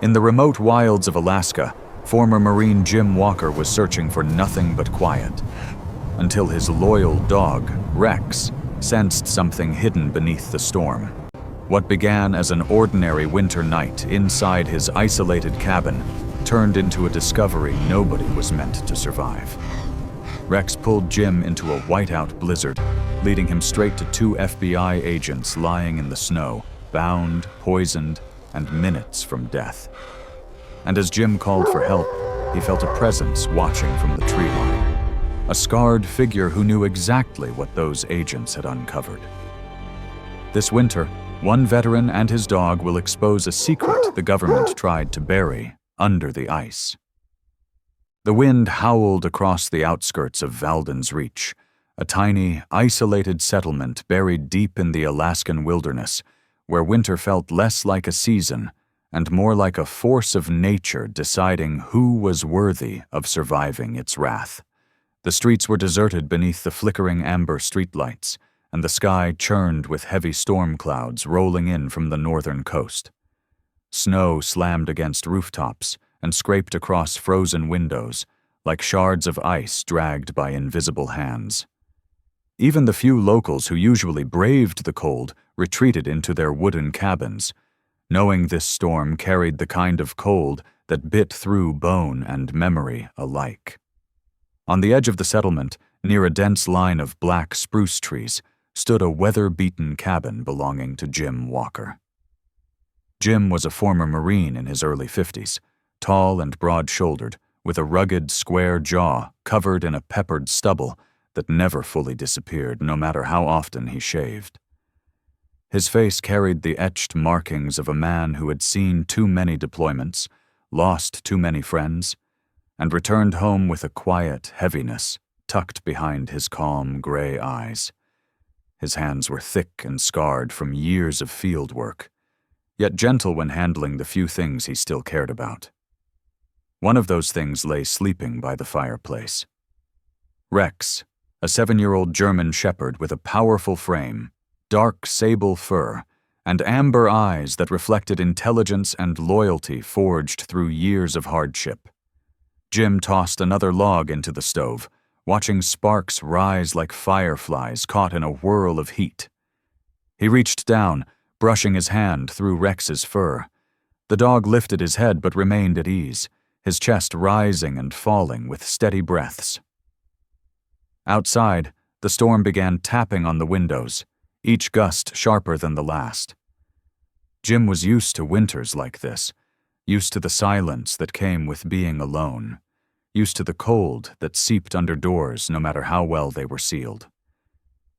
In the remote wilds of Alaska, former Marine Jim Walker was searching for nothing but quiet, until his loyal dog, Rex, sensed something hidden beneath the storm. What began as an ordinary winter night inside his isolated cabin turned into a discovery nobody was meant to survive. Rex pulled Jim into a whiteout blizzard, leading him straight to 2 FBI agents lying in the snow, bound, poisoned, and minutes from death. And as Jim called for help, he felt a presence watching from the tree line. A scarred figure who knew exactly what those agents had uncovered. This winter, one veteran and his dog will expose a secret the government tried to bury under the ice. The wind howled across the outskirts of Valden's Reach, a tiny, isolated settlement buried deep in the Alaskan wilderness, where winter felt less like a season and more like a force of nature deciding who was worthy of surviving its wrath. The streets were deserted beneath the flickering amber streetlights, and the sky churned with heavy storm clouds rolling in from the northern coast. Snow slammed against rooftops and scraped across frozen windows, like shards of ice dragged by invisible hands. Even the few locals who usually braved the cold retreated into their wooden cabins, knowing this storm carried the kind of cold that bit through bone and memory alike. On the edge of the settlement, near a dense line of black spruce trees, stood a weather-beaten cabin belonging to Jim Walker. Jim was a former Marine in his early 50s, tall and broad-shouldered, with a rugged, square jaw covered in a peppered stubble that never fully disappeared, no matter how often he shaved. His face carried the etched markings of a man who had seen too many deployments, lost too many friends, and returned home with a quiet heaviness tucked behind his calm gray eyes. His hands were thick and scarred from years of field work, yet gentle when handling the few things he still cared about. One of those things lay sleeping by the fireplace. Rex, a 7-year-old German shepherd with a powerful frame, dark sable fur, and amber eyes that reflected intelligence and loyalty forged through years of hardship. Jim tossed another log into the stove, watching sparks rise like fireflies caught in a whirl of heat. He reached down, brushing his hand through Rex's fur. The dog lifted his head but remained at ease, his chest rising and falling with steady breaths. Outside, the storm began tapping on the windows, each gust sharper than the last. Jim was used to winters like this, used to the silence that came with being alone, used to the cold that seeped under doors no matter how well they were sealed.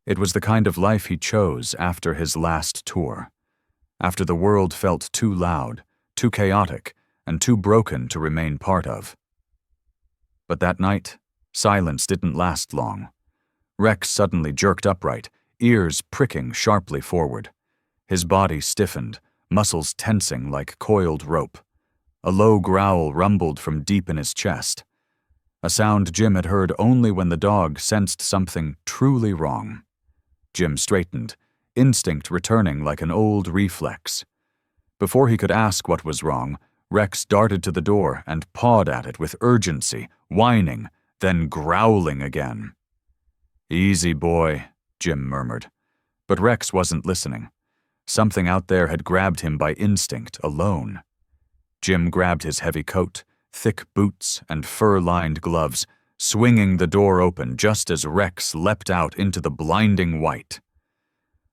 It was the kind of life he chose after his last tour, after the world felt too loud, too chaotic, and too broken to remain part of. But that night, silence didn't last long. Rex suddenly jerked upright, ears pricking sharply forward. His body stiffened, muscles tensing like coiled rope. A low growl rumbled from deep in his chest, a sound Jim had heard only when the dog sensed something truly wrong. Jim straightened, instinct returning like an old reflex. Before he could ask what was wrong, Rex darted to the door and pawed at it with urgency, whining, then growling again. "Easy, boy," Jim murmured. But Rex wasn't listening. Something out there had grabbed him by instinct, alone. Jim grabbed his heavy coat, thick boots, and fur-lined gloves, swinging the door open just as Rex leapt out into the blinding white.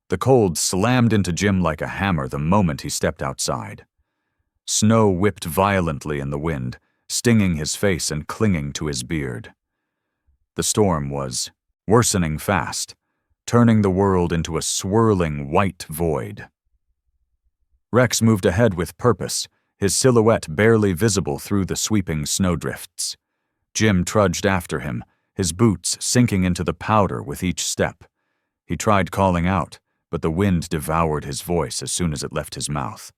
The cold slammed into Jim like a hammer the moment he stepped outside. Snow whipped violently in the wind, stinging his face and clinging to his beard. The storm was worsening fast, turning the world into a swirling white void. Rex moved ahead with purpose, his silhouette barely visible through the sweeping snowdrifts. Jim trudged after him, his boots sinking into the powder with each step. He tried calling out, but the wind devoured his voice as soon as it left his mouth.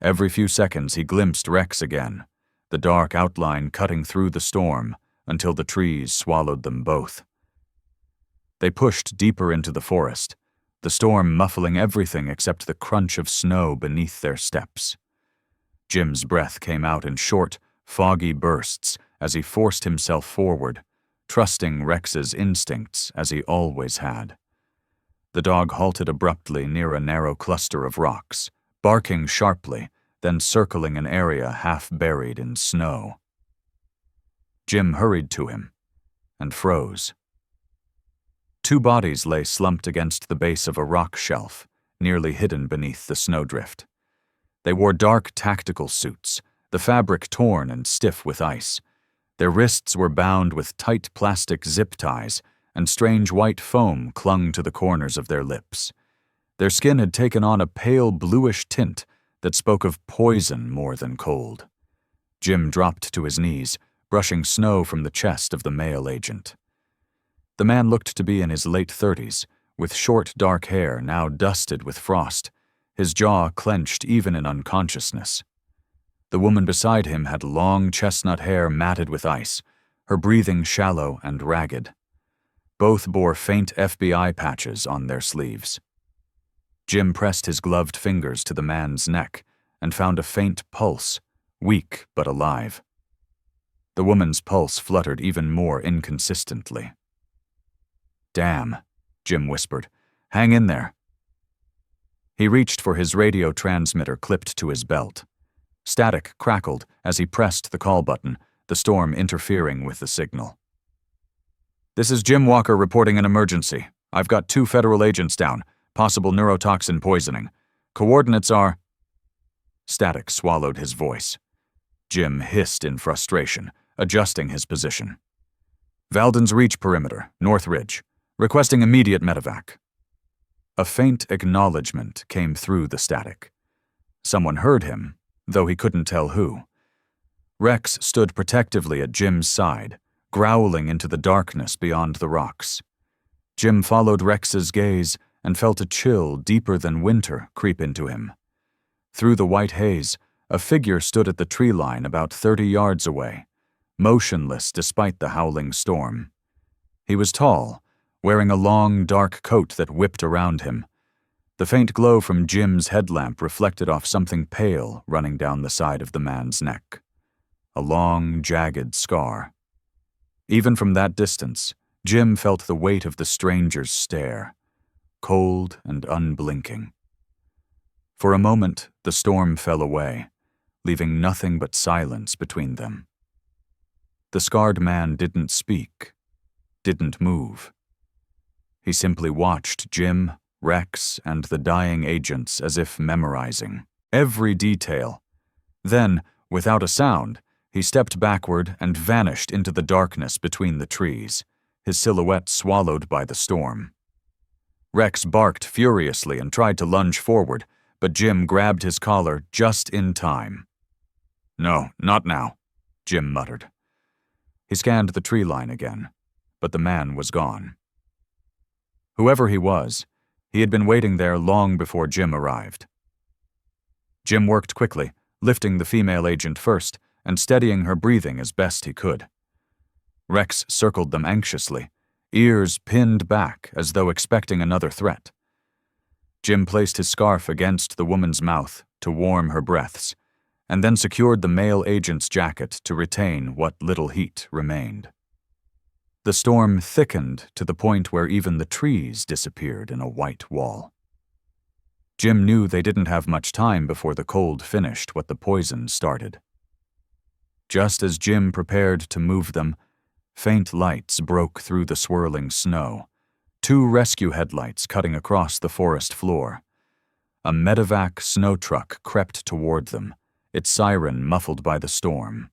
Every few seconds he glimpsed Rex again, the dark outline cutting through the storm until the trees swallowed them both. They pushed deeper into the forest, the storm muffling everything except the crunch of snow beneath their steps. Jim's breath came out in short, foggy bursts as he forced himself forward, trusting Rex's instincts as he always had. The dog halted abruptly near a narrow cluster of rocks, barking sharply, then circling an area half buried in snow. Jim hurried to him and froze. Two bodies lay slumped against the base of a rock shelf, nearly hidden beneath the snowdrift. They wore dark tactical suits, the fabric torn and stiff with ice. Their wrists were bound with tight plastic zip ties, and strange white foam clung to the corners of their lips. Their skin had taken on a pale bluish tint that spoke of poison more than cold. Jim dropped to his knees, brushing snow from the chest of the male agent. The man looked to be in his late 30s, with short dark hair now dusted with frost, his jaw clenched even in unconsciousness. The woman beside him had long chestnut hair matted with ice, her breathing shallow and ragged. Both bore faint FBI patches on their sleeves. Jim pressed his gloved fingers to the man's neck and found a faint pulse, weak but alive. The woman's pulse fluttered even more inconsistently. "Damn," Jim whispered. "Hang in there." He reached for his radio transmitter clipped to his belt. Static crackled as he pressed the call button, the storm interfering with the signal. "This is Jim Walker reporting an emergency. I've got 2 federal agents down, possible neurotoxin poisoning. Coordinates are—" Static swallowed his voice. Jim hissed in frustration, adjusting his position. "Valden's Reach perimeter, North Ridge. Requesting immediate medevac." A faint acknowledgement came through the static. Someone heard him, though he couldn't tell who. Rex stood protectively at Jim's side, growling into the darkness beyond the rocks. Jim followed Rex's gaze and felt a chill deeper than winter creep into him. Through the white haze, a figure stood at the tree line about 30 yards away, motionless despite the howling storm. He was tall, wearing a long, dark coat that whipped around him. The faint glow from Jim's headlamp reflected off something pale running down the side of the man's neck. A long, jagged scar. Even from that distance, Jim felt the weight of the stranger's stare, cold and unblinking. For a moment, the storm fell away, leaving nothing but silence between them. The scarred man didn't speak, didn't move. He simply watched Jim, Rex, and the dying agents as if memorizing every detail. Then, without a sound, he stepped backward and vanished into the darkness between the trees, his silhouette swallowed by the storm. Rex barked furiously and tried to lunge forward, but Jim grabbed his collar just in time. "No, not now," Jim muttered. He scanned the tree line again, but the man was gone. Whoever he was, he had been waiting there long before Jim arrived. Jim worked quickly, lifting the female agent first and steadying her breathing as best he could. Rex circled them anxiously, ears pinned back as though expecting another threat. Jim placed his scarf against the woman's mouth to warm her breaths, and then secured the male agent's jacket to retain what little heat remained. The storm thickened to the point where even the trees disappeared in a white wall. Jim knew they didn't have much time before the cold finished what the poison started. Just as Jim prepared to move them, faint lights broke through the swirling snow, 2 rescue headlights cutting across the forest floor. A medevac snow truck crept toward them, its siren muffled by the storm.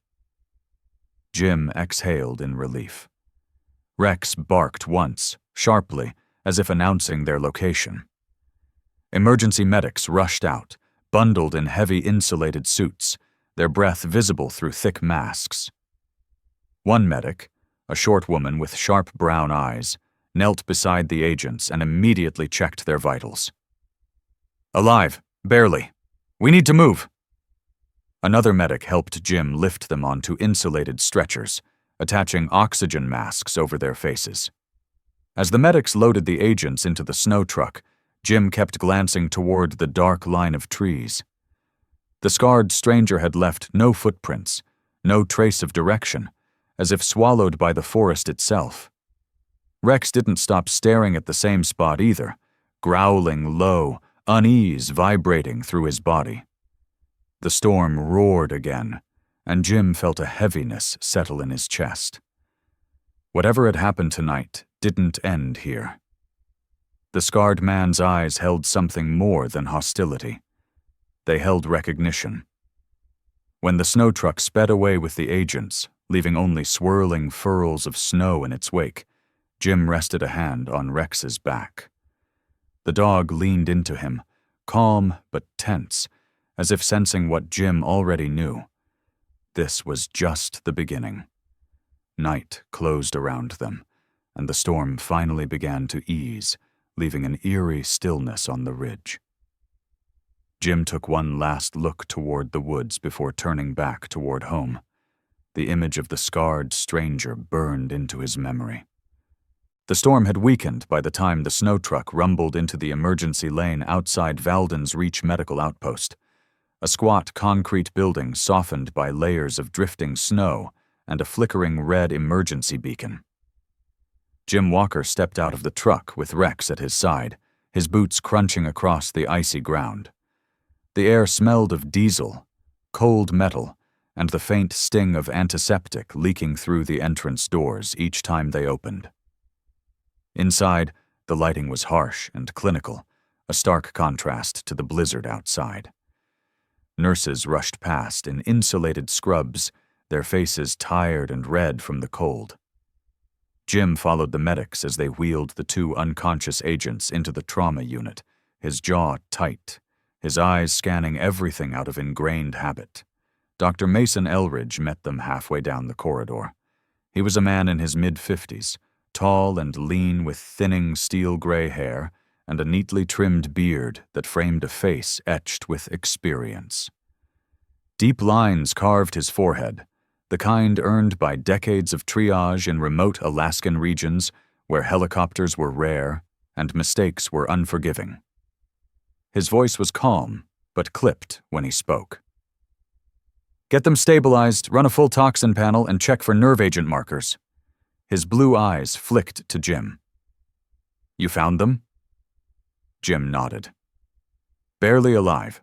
Jim exhaled in relief. Rex barked once, sharply, as if announcing their location. Emergency medics rushed out, bundled in heavy insulated suits, their breath visible through thick masks. One medic, a short woman with sharp brown eyes, knelt beside the agents and immediately checked their vitals. "Alive, barely. We need to move." Another medic helped Jim lift them onto insulated stretchers, attaching oxygen masks over their faces. As the medics loaded the agents into the snow truck, Jim kept glancing toward the dark line of trees. The scarred stranger had left no footprints, no trace of direction, as if swallowed by the forest itself. Rex didn't stop staring at the same spot either, growling low, unease vibrating through his body. The storm roared again, and Jim felt a heaviness settle in his chest. Whatever had happened tonight didn't end here. The scarred man's eyes held something more than hostility. They held recognition. When the snow truck sped away with the agents, leaving only swirling furls of snow in its wake, Jim rested a hand on Rex's back. The dog leaned into him, calm but tense, as if sensing what Jim already knew. This was just the beginning. Night closed around them, and the storm finally began to ease, leaving an eerie stillness on the ridge. Jim took one last look toward the woods before turning back toward home. The image of the scarred stranger burned into his memory. The storm had weakened by the time the snow truck rumbled into the emergency lane outside Valden's Reach Medical Outpost, a squat concrete building softened by layers of drifting snow and a flickering red emergency beacon. Jim Walker stepped out of the truck with Rex at his side, his boots crunching across the icy ground. The air smelled of diesel, cold metal, and the faint sting of antiseptic leaking through the entrance doors each time they opened. Inside, the lighting was harsh and clinical, a stark contrast to the blizzard outside. Nurses rushed past in insulated scrubs, their faces tired and red from the cold. Jim followed the medics as they wheeled the two unconscious agents into the trauma unit, his jaw tight, his eyes scanning everything out of ingrained habit. Dr. Mason Elridge met them halfway down the corridor. He was a man in his mid-50s, tall and lean with thinning steel-gray hair and a neatly trimmed beard that framed a face etched with experience. Deep lines carved his forehead, the kind earned by decades of triage in remote Alaskan regions where helicopters were rare and mistakes were unforgiving. His voice was calm, but clipped when he spoke. "Get them stabilized, run a full toxin panel, and check for nerve agent markers." His blue eyes flicked to Jim. "You found them?" Jim nodded. "Barely alive."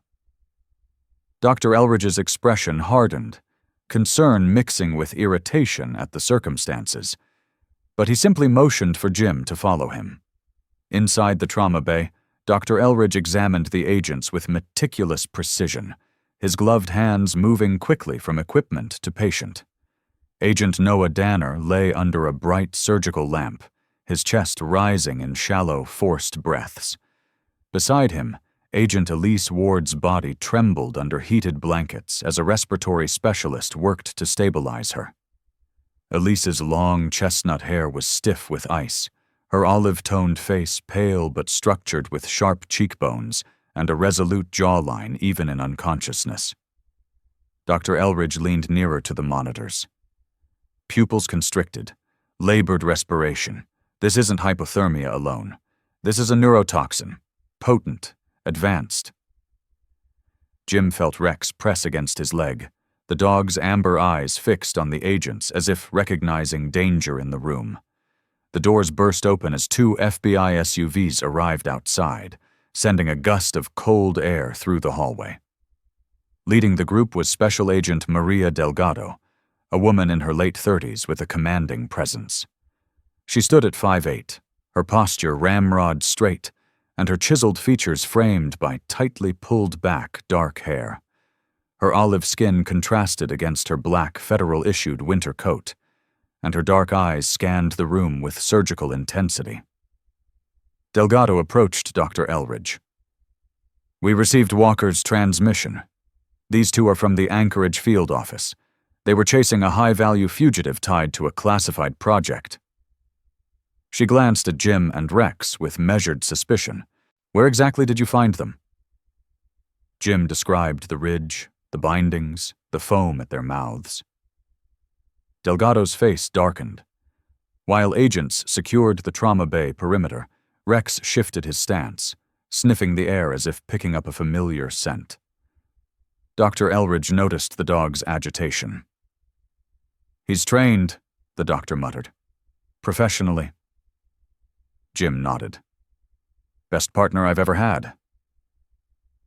Dr. Elridge's expression hardened, concern mixing with irritation at the circumstances, but he simply motioned for Jim to follow him. Inside the trauma bay, Dr. Elridge examined the agents with meticulous precision, his gloved hands moving quickly from equipment to patient. Agent Noah Danner lay under a bright surgical lamp, his chest rising in shallow, forced breaths. Beside him, Agent Elise Ward's body trembled under heated blankets as a respiratory specialist worked to stabilize her. Elise's long chestnut hair was stiff with ice, her olive-toned face pale but structured with sharp cheekbones and a resolute jawline even in unconsciousness. Dr. Elridge leaned nearer to the monitors. "Pupils constricted, labored respiration. This isn't hypothermia alone. This is a neurotoxin, potent, advanced." Jim felt Rex press against his leg, the dog's amber eyes fixed on the agents as if recognizing danger in the room. The doors burst open as two FBI SUVs arrived outside, sending a gust of cold air through the hallway. Leading the group was Special Agent Maria Delgado, a woman in her late 30s with a commanding presence. She stood at 5'8", her posture ramrod straight, and her chiseled features framed by tightly pulled back dark hair. Her olive skin contrasted against her black federal-issued winter coat, and her dark eyes scanned the room with surgical intensity. Delgado approached Dr. Elridge. "We received Walker's transmission. These two are from the Anchorage field office. They were chasing a high-value fugitive tied to a classified project." She glanced at Jim and Rex with measured suspicion. "Where exactly did you find them?" Jim described the ridge, the bindings, the foam at their mouths. Delgado's face darkened. While agents secured the trauma bay perimeter, Rex shifted his stance, sniffing the air as if picking up a familiar scent. Dr. Elridge noticed the dog's agitation. "He's trained," the doctor muttered. "Professionally." Jim nodded. "Best partner I've ever had."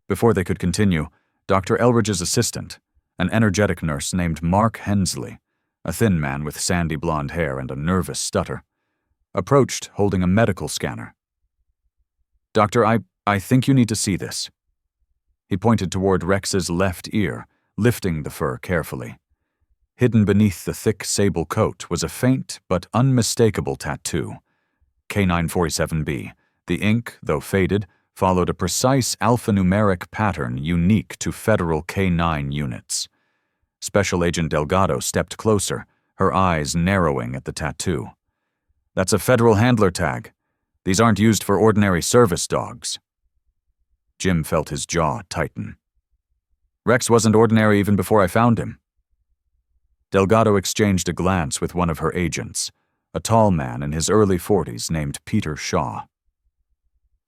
Before they could continue, Dr. Elridge's assistant, an energetic nurse named Mark Hensley, a thin man with sandy blonde hair and a nervous stutter, approached holding a medical scanner. "Doctor, I think you need to see this." He pointed toward Rex's left ear, lifting the fur carefully. Hidden beneath the thick sable coat was a faint but unmistakable tattoo. K947B. The ink, though faded, followed a precise alphanumeric pattern unique to federal K9 units. Special Agent Delgado stepped closer, her eyes narrowing at the tattoo. "That's a federal handler tag. These aren't used for ordinary service dogs." Jim felt his jaw tighten. "Rex wasn't ordinary even before I found him." Delgado exchanged a glance with one of her agents, a tall man in his early 40s named Peter Shaw.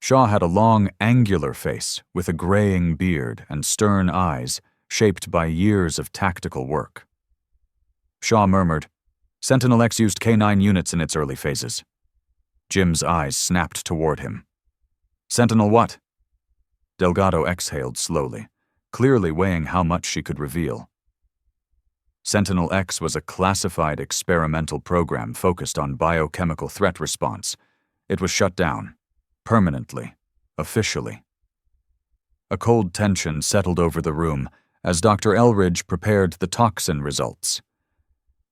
Shaw had a long, angular face with a graying beard and stern eyes shaped by years of tactical work. Shaw murmured, "Sentinel X used K9 units in its early phases." Jim's eyes snapped toward him. "Sentinel what?" Delgado exhaled slowly, clearly weighing how much she could reveal. Sentinel X was a classified experimental program focused on biochemical threat response. It was shut down. Permanently. Officially. A cold tension settled over the room as Dr. Elridge prepared the toxin results.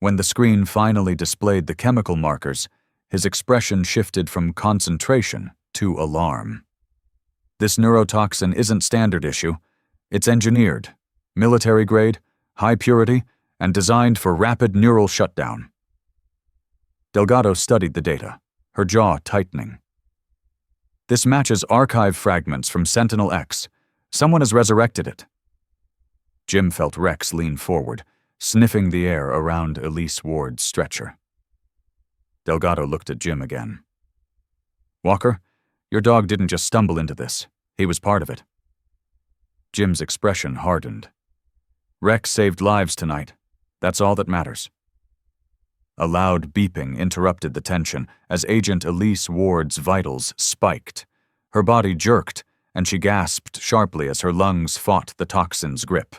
When the screen finally displayed the chemical markers, his expression shifted from concentration to alarm. "This neurotoxin isn't standard issue. It's engineered, military grade, high purity, and designed for rapid neural shutdown." Delgado studied the data, her jaw tightening. "This matches archive fragments from Sentinel X. Someone has resurrected it." Jim felt Rex lean forward, sniffing the air around Elise Ward's stretcher. Delgado looked at Jim again. "Walker, your dog didn't just stumble into this. He was part of it." Jim's expression hardened. "Rex saved lives tonight. That's all that matters." A loud beeping interrupted the tension as Agent Elise Ward's vitals spiked. Her body jerked, and she gasped sharply as her lungs fought the toxin's grip.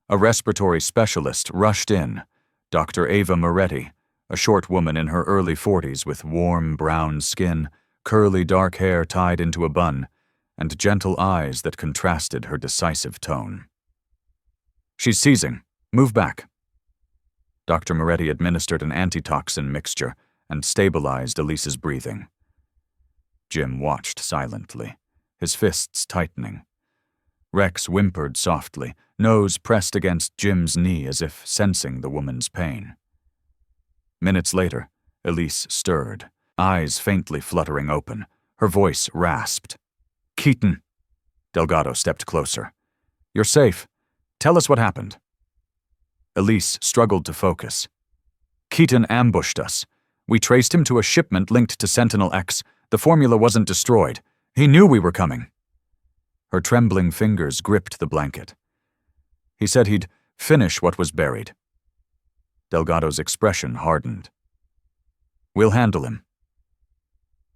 A respiratory specialist rushed in, Dr. Ava Moretti, a short woman in her early 40s with warm brown skin, curly dark hair tied into a bun, and gentle eyes that contrasted her decisive tone. "She's seizing. Move back." Dr. Moretti administered an antitoxin mixture and stabilized Elise's breathing. Jim watched silently, his fists tightening. Rex whimpered softly, nose pressed against Jim's knee as if sensing the woman's pain. Minutes later, Elise stirred, eyes faintly fluttering open, her voice rasped. "Keaton." Delgado stepped closer. "You're safe. Tell us what happened." Elise struggled to focus. "Keaton ambushed us. We traced him to a shipment linked to Sentinel X. The formula wasn't destroyed. He knew we were coming." Her trembling fingers gripped the blanket. "He said he'd finish what was buried." Delgado's expression hardened. "We'll handle him."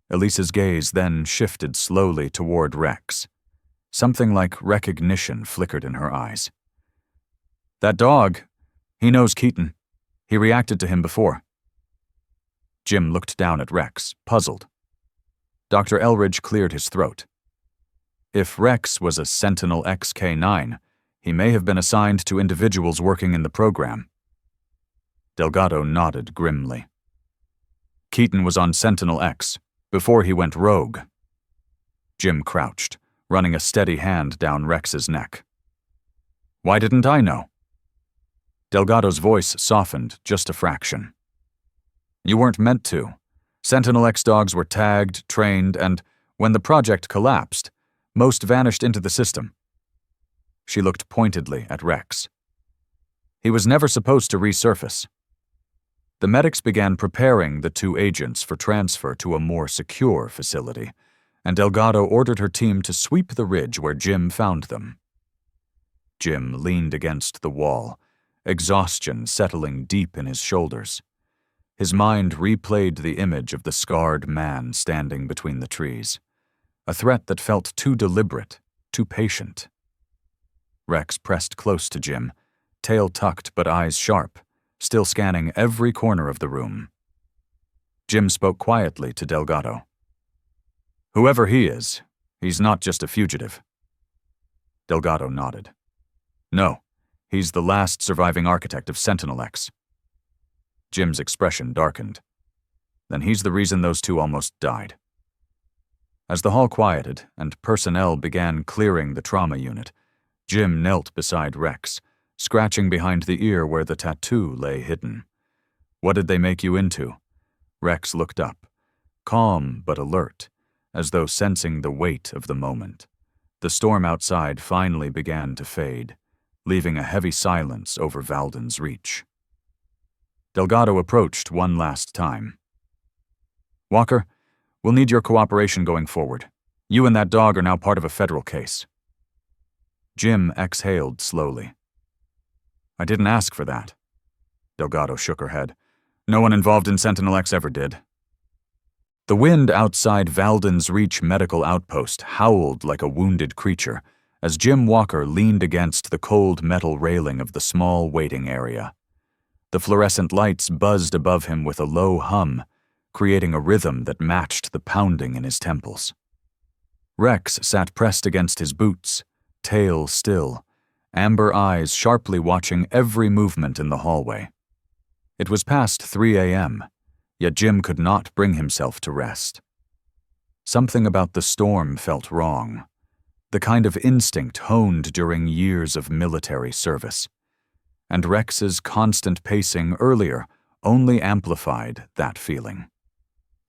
Elise's gaze then shifted slowly toward Rex. Something like recognition flickered in her eyes. "That dog, he knows Keaton. He reacted to him before." Jim looked down at Rex, puzzled. Dr. Elridge cleared his throat. If Rex was a Sentinel XK9, he may have been assigned to individuals working in the program. Delgado nodded grimly. "Keaton was on Sentinel X, before he went rogue." Jim crouched, running a steady hand down Rex's neck. "Why didn't I know?" Delgado's voice softened just a fraction. "You weren't meant to. Sentinel X dogs were tagged, trained, and, when the project collapsed, most vanished into the system." She looked pointedly at Rex. "He was never supposed to resurface." The medics began preparing the two agents for transfer to a more secure facility, and Delgado ordered her team to sweep the ridge where Jim found them. Jim leaned against the wall, exhaustion settling deep in his shoulders. His mind replayed the image of the scarred man standing between the trees, a threat that felt too deliberate, too patient. Rex pressed close to Jim, tail tucked but eyes sharp, still scanning every corner of the room. Jim spoke quietly to Delgado. "Whoever he is, he's not just a fugitive." Delgado nodded. "No, he's the last surviving architect of Sentinel X." Jim's expression darkened. "Then he's the reason those two almost died." As the hall quieted and personnel began clearing the trauma unit, Jim knelt beside Rex, scratching behind the ear where the tattoo lay hidden. "What did they make you into?" Rex looked up, calm but alert, as though sensing the weight of the moment. The storm outside finally began to fade, leaving a heavy silence over Valden's reach. Delgado approached one last time. "Walker, we'll need your cooperation going forward. You and that dog are now part of a federal case." Jim exhaled slowly. "I didn't ask for that." Delgado shook her head. "No one involved in Sentinel X ever did." The wind outside Valden's Reach medical outpost howled like a wounded creature as Jim Walker leaned against the cold metal railing of the small waiting area. The fluorescent lights buzzed above him with a low hum, creating a rhythm that matched the pounding in his temples. Rex sat pressed against his boots, tail still, amber eyes sharply watching every movement in the hallway. It was past 3 a.m., yet Jim could not bring himself to rest. Something about the storm felt wrong, the kind of instinct honed during years of military service. And Rex's constant pacing earlier only amplified that feeling.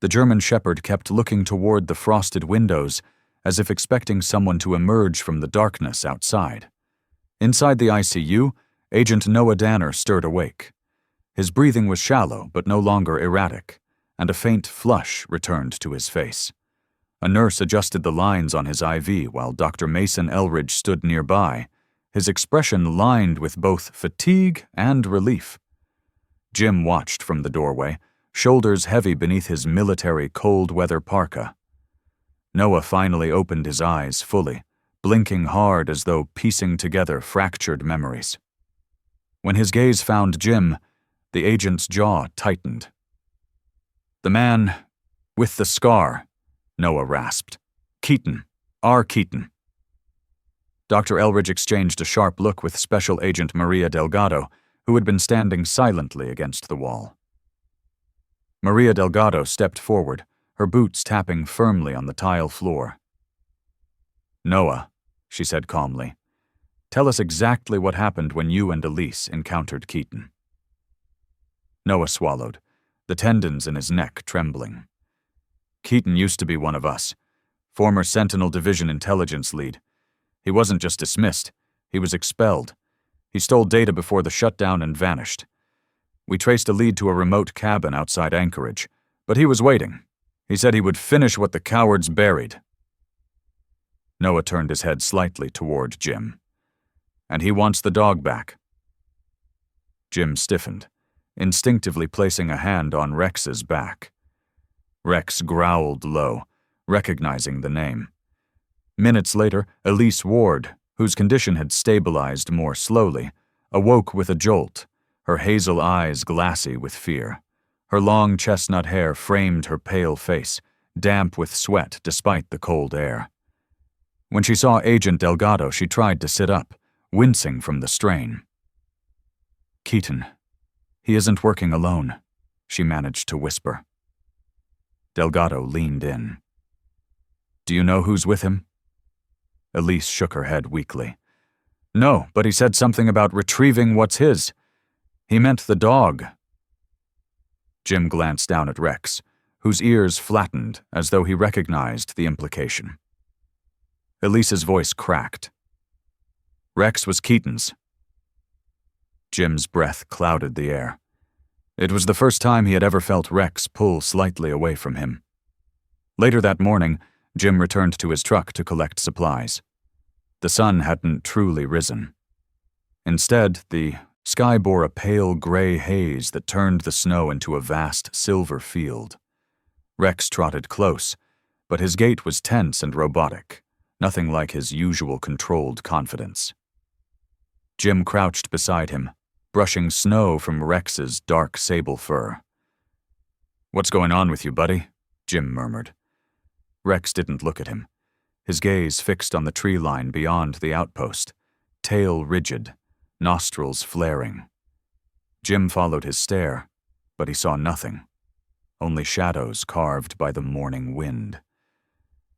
The German shepherd kept looking toward the frosted windows as if expecting someone to emerge from the darkness outside. Inside the ICU, Agent Noah Danner stirred awake. His breathing was shallow but no longer erratic, and a faint flush returned to his face. A nurse adjusted the lines on his IV while Dr. Mason Elridge stood nearby, his expression lined with both fatigue and relief. Jim watched from the doorway, shoulders heavy beneath his military cold-weather parka. Noah finally opened his eyes fully, blinking hard as though piecing together fractured memories. When his gaze found Jim, the agent's jaw tightened. "The man with the scar," Noah rasped. "Keaton. R. Keaton." Dr. Elridge exchanged a sharp look with Special Agent Maria Delgado, who had been standing silently against the wall. Maria Delgado stepped forward, her boots tapping firmly on the tile floor. "Noah," she said calmly, "tell us exactly what happened when you and Elise encountered Keaton." Noah swallowed, the tendons in his neck trembling. "Keaton used to be one of us, former Sentinel Division intelligence lead. He wasn't just dismissed, he was expelled. He stole data before the shutdown and vanished. We traced a lead to a remote cabin outside Anchorage, but he was waiting. He said he would finish what the cowards buried." Noah turned his head slightly toward Jim. "And he wants the dog back." Jim stiffened, instinctively placing a hand on Rex's back. Rex growled low, recognizing the name. Minutes later, Elise Ward, whose condition had stabilized more slowly, awoke with a jolt, her hazel eyes glassy with fear. Her long chestnut hair framed her pale face, damp with sweat despite the cold air. When she saw Agent Delgado, she tried to sit up, wincing from the strain. "Keaton, he isn't working alone," she managed to whisper. Delgado leaned in. "Do you know who's with him?" Elise shook her head weakly. "No, but he said something about retrieving what's his. He meant the dog." Jim glanced down at Rex, whose ears flattened as though he recognized the implication. Elise's voice cracked. "Rex was Keaton's." Jim's breath clouded the air. It was the first time he had ever felt Rex pull slightly away from him. Later that morning, Jim returned to his truck to collect supplies. The sun hadn't truly risen. Instead, the sky bore a pale gray haze that turned the snow into a vast silver field. Rex trotted close, but his gait was tense and robotic, nothing like his usual controlled confidence. Jim crouched beside him, brushing snow from Rex's dark sable fur. "What's going on with you, buddy?" Jim murmured. Rex didn't look at him, his gaze fixed on the tree line beyond the outpost, tail rigid, nostrils flaring. Jim followed his stare, but he saw nothing, only shadows carved by the morning wind.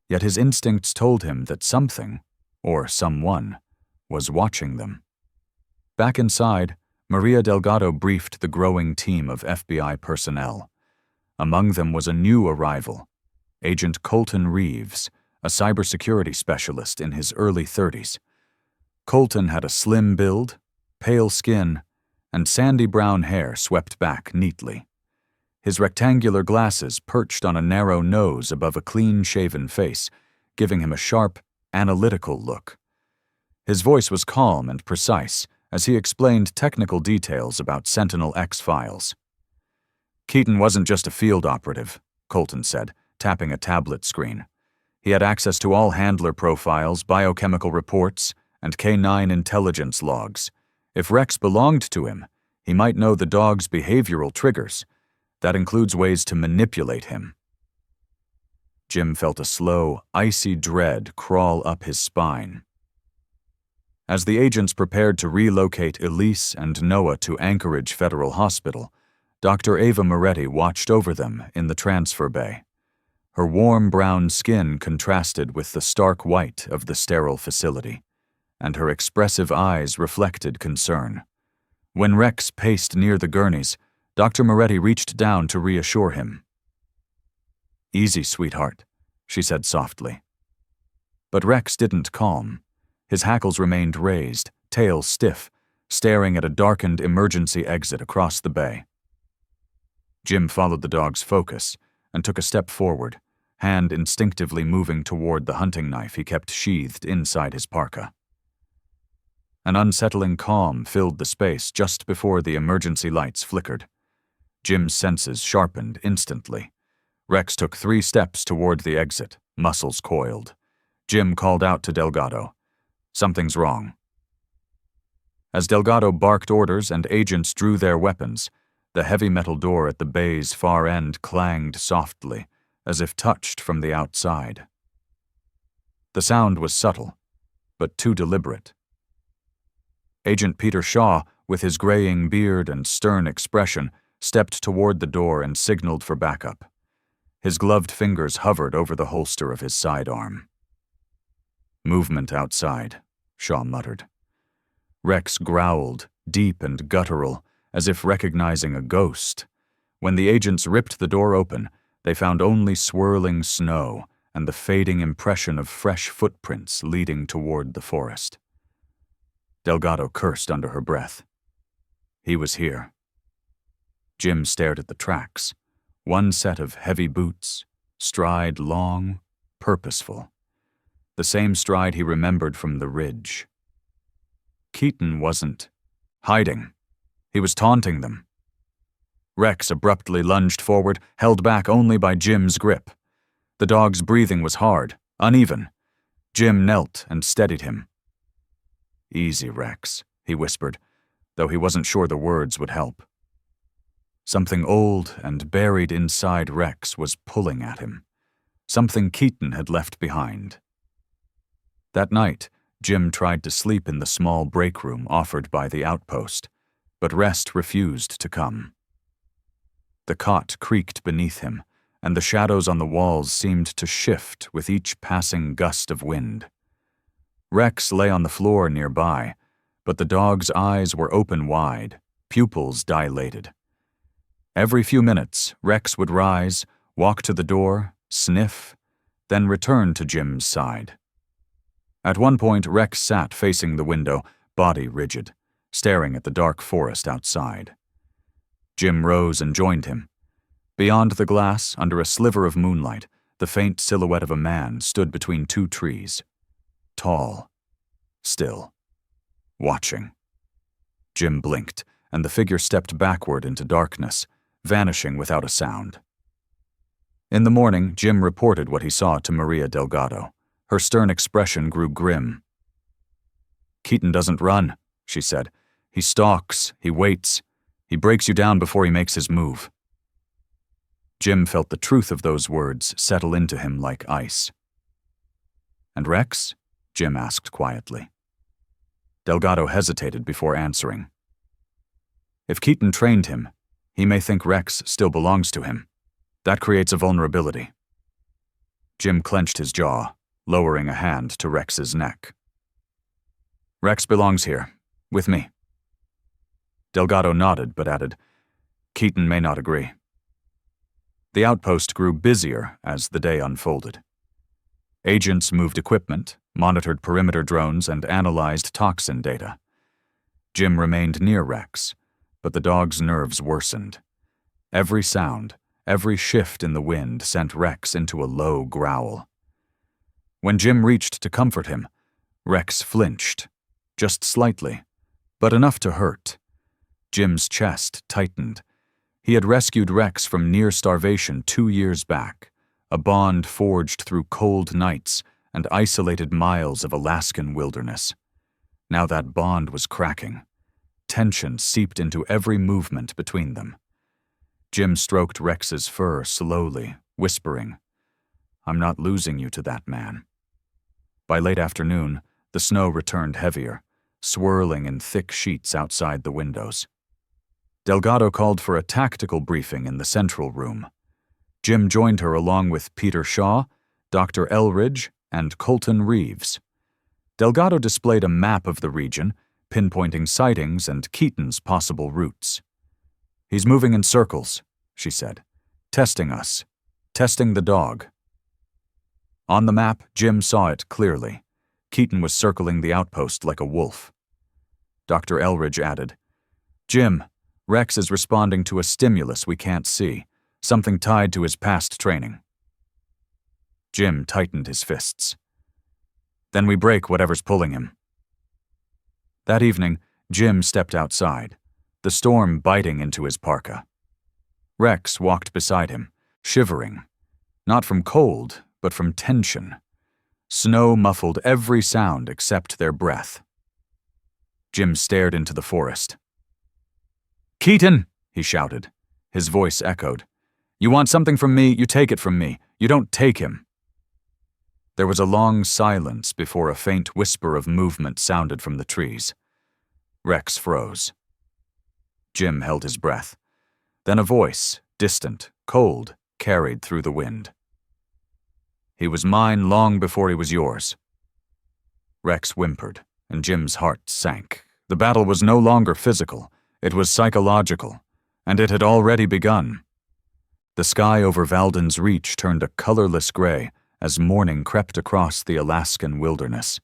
Yet his instincts told him that something, or someone, was watching them. Back inside, Maria Delgado briefed the growing team of FBI personnel. Among them was a new arrival, Agent Colton Reeves, a cybersecurity specialist in his early 30s. Colton had a slim build, pale skin, and sandy brown hair swept back neatly. His rectangular glasses perched on a narrow nose above a clean-shaven face, giving him a sharp, analytical look. His voice was calm and precise as he explained technical details about Sentinel X files. "Keaton wasn't just a field operative," Colton said, tapping a tablet screen. "He had access to all handler profiles, biochemical reports, and K9 intelligence logs. If Rex belonged to him, he might know the dog's behavioral triggers. That includes ways to manipulate him." Jim felt a slow, icy dread crawl up his spine. As the agents prepared to relocate Elise and Noah to Anchorage Federal Hospital, Dr. Ava Moretti watched over them in the transfer bay. Her warm brown skin contrasted with the stark white of the sterile facility, and her expressive eyes reflected concern. When Rex paced near the gurneys, Dr. Moretti reached down to reassure him. "Easy, sweetheart," she said softly. But Rex didn't calm. His hackles remained raised, tail stiff, staring at a darkened emergency exit across the bay. Jim followed the dog's focus and took a step forward, hand instinctively moving toward the hunting knife he kept sheathed inside his parka. An unsettling calm filled the space just before the emergency lights flickered. Jim's senses sharpened instantly. Rex took 3 steps toward the exit, muscles coiled. Jim called out to Delgado, "Something's wrong." As Delgado barked orders and agents drew their weapons, the heavy metal door at the bay's far end clanged softly, as if touched from the outside. The sound was subtle, but too deliberate. Agent Peter Shaw, with his graying beard and stern expression, stepped toward the door and signaled for backup. His gloved fingers hovered over the holster of his sidearm. "Movement outside," Shaw muttered. Rex growled, deep and guttural, as if recognizing a ghost. When the agents ripped the door open, they found only swirling snow and the fading impression of fresh footprints leading toward the forest. Delgado cursed under her breath. He was here. Jim stared at the tracks. One set of heavy boots, stride long, purposeful. The same stride he remembered from the ridge. Keaton wasn't hiding. He was taunting them. Rex abruptly lunged forward, held back only by Jim's grip. The dog's breathing was hard, uneven. Jim knelt and steadied him. "Easy, Rex," he whispered, though he wasn't sure the words would help. Something old and buried inside Rex was pulling at him. Something Keaton had left behind. That night, Jim tried to sleep in the small break room offered by the outpost, but rest refused to come. The cot creaked beneath him, and the shadows on the walls seemed to shift with each passing gust of wind. Rex lay on the floor nearby, but the dog's eyes were open wide, pupils dilated. Every few minutes, Rex would rise, walk to the door, sniff, then return to Jim's side. At one point, Rex sat facing the window, body rigid, staring at the dark forest outside. Jim rose and joined him. Beyond the glass, under a sliver of moonlight, the faint silhouette of a man stood between 2 trees. Tall, still, watching. Jim blinked, and the figure stepped backward into darkness, vanishing without a sound. In the morning, Jim reported what he saw to Maria Delgado. Her stern expression grew grim. "Keaton doesn't run," she said. "He stalks, he waits. He breaks you down before he makes his move." Jim felt the truth of those words settle into him like ice. "And Rex?" Jim asked quietly. Delgado hesitated before answering. "If Keaton trained him, he may think Rex still belongs to him. That creates a vulnerability." Jim clenched his jaw, lowering a hand to Rex's neck. "Rex belongs here, with me." Delgado nodded but added, "Keaton may not agree." The outpost grew busier as the day unfolded. Agents moved equipment, monitored perimeter drones, and analyzed toxin data. Jim remained near Rex, but the dog's nerves worsened. Every sound, every shift in the wind sent Rex into a low growl. When Jim reached to comfort him, Rex flinched, just slightly, but enough to hurt. Jim's chest tightened. He had rescued Rex from near starvation 2 years back, a bond forged through cold nights and isolated miles of Alaskan wilderness. Now that bond was cracking. Tension seeped into every movement between them. Jim stroked Rex's fur slowly, whispering, "I'm not losing you to that man." By late afternoon, the snow returned heavier, swirling in thick sheets outside the windows. Delgado called for a tactical briefing in the central room. Jim joined her along with Peter Shaw, Dr. Elridge, and Colton Reeves. Delgado displayed a map of the region, pinpointing sightings and Keaton's possible routes. "He's moving in circles," she said. "Testing us. Testing the dog." On the map, Jim saw it clearly. Keaton was circling the outpost like a wolf. Dr. Elridge added, "Jim, Rex is responding to a stimulus we can't see, something tied to his past training." Jim tightened his fists. "Then we break whatever's pulling him." That evening, Jim stepped outside, the storm biting into his parka. Rex walked beside him, shivering, not from cold, but from tension. Snow muffled every sound except their breath. Jim stared into the forest. "Keaton!" he shouted. His voice echoed. "You want something from me, you take it from me. You don't take him." There was a long silence before a faint whisper of movement sounded from the trees. Rex froze. Jim held his breath. Then a voice, distant, cold, carried through the wind. "He was mine long before he was yours." Rex whimpered, and Jim's heart sank. The battle was no longer physical. It was psychological, and it had already begun. The sky over Valden's Reach turned a colorless gray as morning crept across the Alaskan wilderness.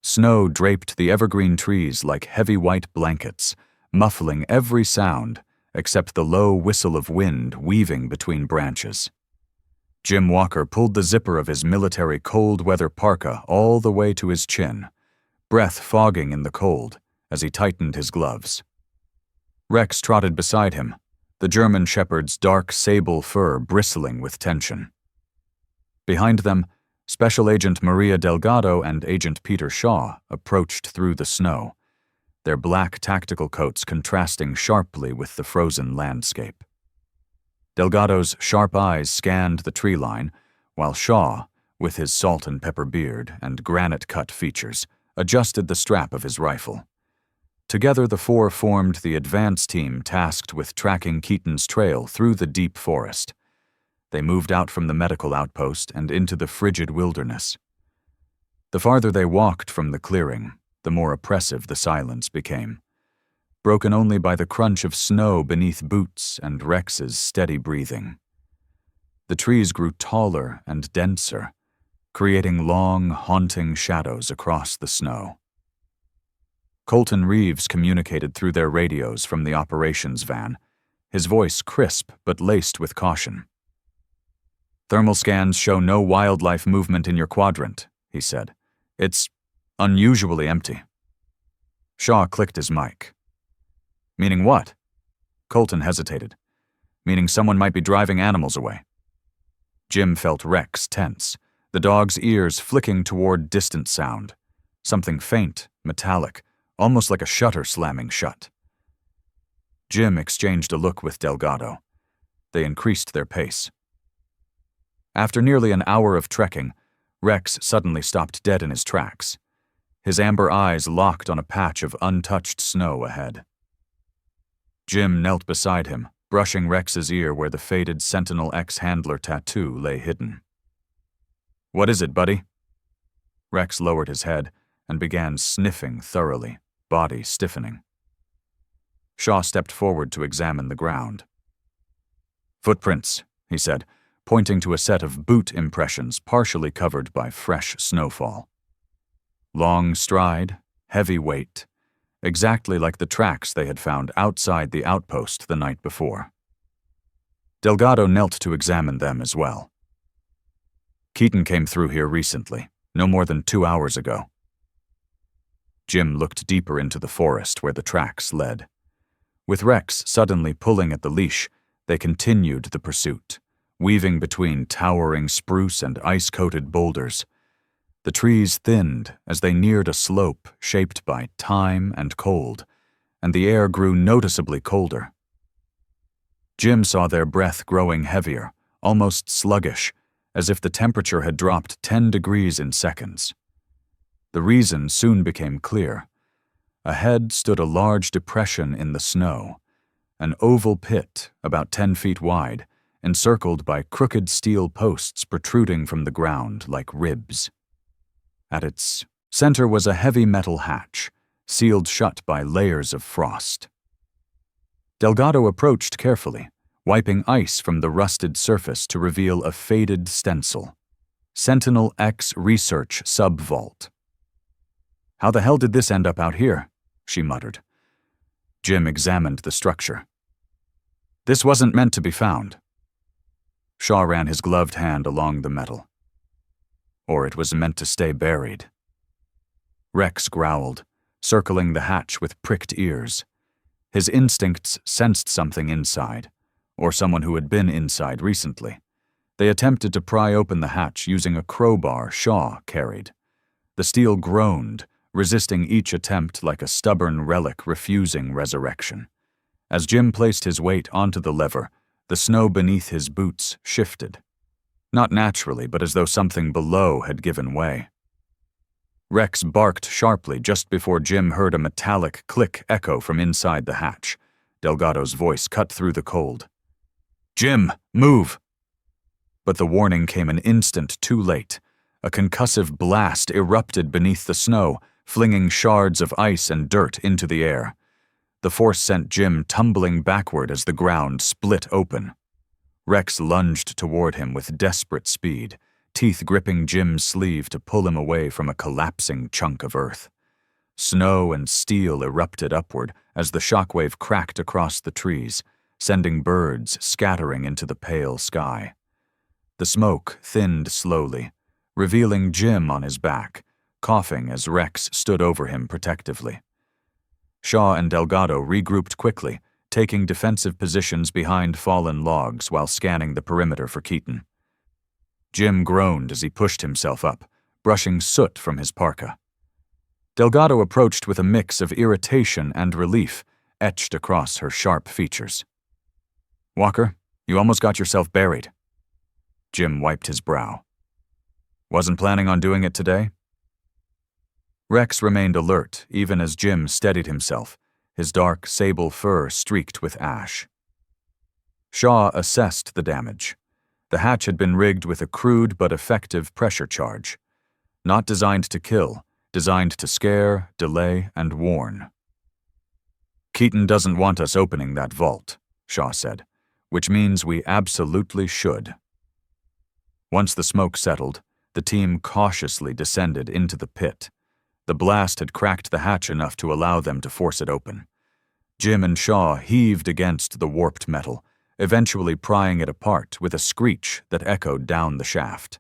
Snow draped the evergreen trees like heavy white blankets, muffling every sound except the low whistle of wind weaving between branches. Jim Walker pulled the zipper of his military cold-weather parka all the way to his chin, breath fogging in the cold as he tightened his gloves. Rex trotted beside him, the German shepherd's dark sable fur bristling with tension. Behind them, Special Agent Maria Delgado and Agent Peter Shaw approached through the snow, their black tactical coats contrasting sharply with the frozen landscape. Delgado's sharp eyes scanned the tree line, while Shaw, with his salt and pepper beard and granite-cut features, adjusted the strap of his rifle. Together the four formed the advance team tasked with tracking Keaton's trail through the deep forest. They moved out from the medical outpost and into the frigid wilderness. The farther they walked from the clearing, the more oppressive the silence became, broken only by the crunch of snow beneath boots and Rex's steady breathing. The trees grew taller and denser, creating long, haunting shadows across the snow. Colton Reeves communicated through their radios from the operations van, his voice crisp but laced with caution. "Thermal scans show no wildlife movement in your quadrant," he said. "It's unusually empty." Shaw clicked his mic. Meaning what? Colton hesitated. Meaning someone might be driving animals away. Jim felt Rex tense, the dog's ears flicking toward distant sound. Something faint, metallic, almost like a shutter slamming shut. Jim exchanged a look with Delgado. They increased their pace. After nearly an hour of trekking, Rex suddenly stopped dead in his tracks. His amber eyes locked on a patch of untouched snow ahead. Jim knelt beside him, brushing Rex's ear where the faded Sentinel X handler tattoo lay hidden. "What is it, buddy?" Rex lowered his head and began sniffing thoroughly, body stiffening. Shaw stepped forward to examine the ground. "Footprints," he said, pointing to a set of boot impressions partially covered by fresh snowfall. Long stride, heavy weight, exactly like the tracks they had found outside the outpost the night before. Delgado knelt to examine them as well. "Keaton came through here recently, no more than 2 hours ago." Jim looked deeper into the forest where the tracks led. With Rex suddenly pulling at the leash, they continued the pursuit, weaving between towering spruce and ice-coated boulders. The trees thinned as they neared a slope shaped by time and cold, and the air grew noticeably colder. Jim saw their breath growing heavier, almost sluggish, as if the temperature had dropped 10 degrees in seconds. The reason soon became clear. Ahead stood a large depression in the snow, an oval pit about 10 feet wide, encircled by crooked steel posts protruding from the ground like ribs. At its center was a heavy metal hatch, sealed shut by layers of frost. Delgado approached carefully, wiping ice from the rusted surface to reveal a faded stencil. Sentinel X Research Sub-Vault. "How the hell did this end up out here?" she muttered. Jim examined the structure. "This wasn't meant to be found." Shaw ran his gloved hand along the metal. "Or it was meant to stay buried." Rex growled, circling the hatch with pricked ears. His instincts sensed something inside, or someone who had been inside recently. They attempted to pry open the hatch using a crowbar Shaw carried. The steel groaned, resisting each attempt like a stubborn relic refusing resurrection. As Jim placed his weight onto the lever, the snow beneath his boots shifted. Not naturally, but as though something below had given way. Rex barked sharply just before Jim heard a metallic click echo from inside the hatch. Delgado's voice cut through the cold. "Jim, move!" But the warning came an instant too late. A concussive blast erupted beneath the snow, flinging shards of ice and dirt into the air. The force sent Jim tumbling backward as the ground split open. Rex lunged toward him with desperate speed, teeth gripping Jim's sleeve to pull him away from a collapsing chunk of earth. Snow and steel erupted upward as the shockwave cracked across the trees, sending birds scattering into the pale sky. The smoke thinned slowly, revealing Jim on his back, coughing as Rex stood over him protectively. Shaw and Delgado regrouped quickly, taking defensive positions behind fallen logs while scanning the perimeter for Keaton. Jim groaned as he pushed himself up, brushing soot from his parka. Delgado approached with a mix of irritation and relief etched across her sharp features. "Walker, you almost got yourself buried." Jim wiped his brow. "Wasn't planning on doing it today?" Rex remained alert even as Jim steadied himself, his dark sable fur streaked with ash. Shaw assessed the damage. The hatch had been rigged with a crude but effective pressure charge. Not designed to kill, designed to scare, delay, and warn. "Keaton doesn't want us opening that vault," Shaw said, "which means we absolutely should." Once the smoke settled, the team cautiously descended into the pit. The blast had cracked the hatch enough to allow them to force it open. Jim and Shaw heaved against the warped metal, eventually prying it apart with a screech that echoed down the shaft.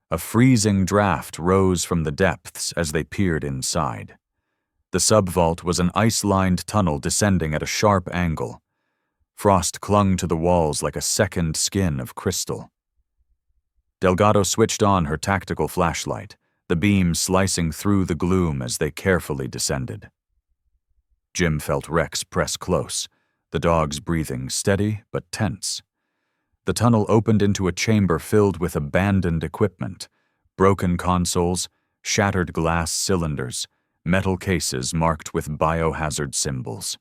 A freezing draft rose from the depths as they peered inside. The sub-vault was an ice-lined tunnel descending at a sharp angle. Frost clung to the walls like a second skin of crystal. Delgado switched on her tactical flashlight, the beam slicing through the gloom as they carefully descended. Jim felt Rex press close, the dog's breathing steady but tense. The tunnel opened into a chamber filled with abandoned equipment, broken consoles, shattered glass cylinders, metal cases marked with biohazard symbols.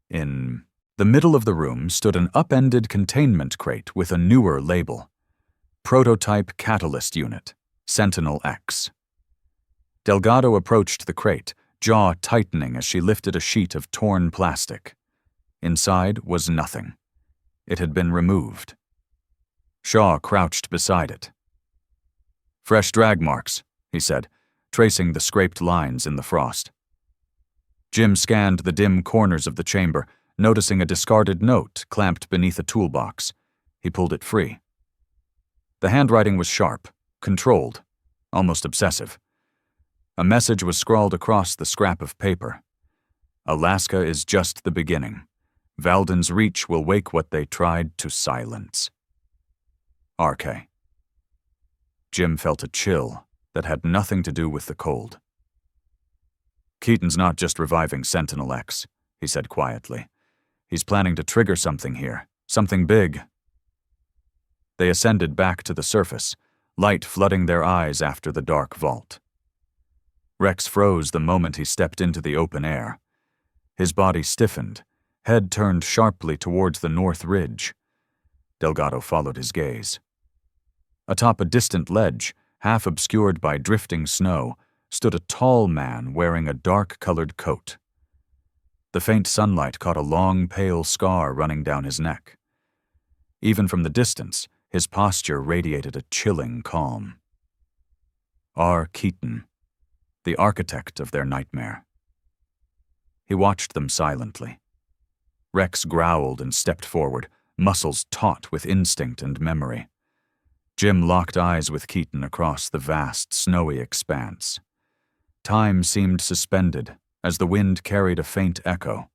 In the middle of the room stood an upended containment crate with a newer label. Prototype Catalyst Unit, Sentinel X. Delgado approached the crate, jaw tightening as she lifted a sheet of torn plastic. Inside was nothing. It had been removed. Shaw crouched beside it. "Fresh drag marks," he said, tracing the scraped lines in the frost. Jim scanned the dim corners of the chamber, noticing a discarded note clamped beneath a toolbox. He pulled it free. The handwriting was sharp, controlled, almost obsessive. A message was scrawled across the scrap of paper. "Alaska is just the beginning. Valden's reach will wake what they tried to silence. RK." Jim felt a chill that had nothing to do with the cold. "Keaton's not just reviving Sentinel X," he said quietly. "He's planning to trigger something here, something big." They ascended back to the surface, light flooding their eyes after the dark vault. Rex froze the moment he stepped into the open air. His body stiffened, head turned sharply towards the north ridge. Delgado followed his gaze. Atop a distant ledge, half obscured by drifting snow, stood a tall man wearing a dark-colored coat. The faint sunlight caught a long, pale scar running down his neck. Even from the distance, his posture radiated a chilling calm. R. Keaton, the architect of their nightmare. He watched them silently. Rex growled and stepped forward, muscles taut with instinct and memory. Jim locked eyes with Keaton across the vast, snowy expanse. Time seemed suspended as the wind carried a faint echo,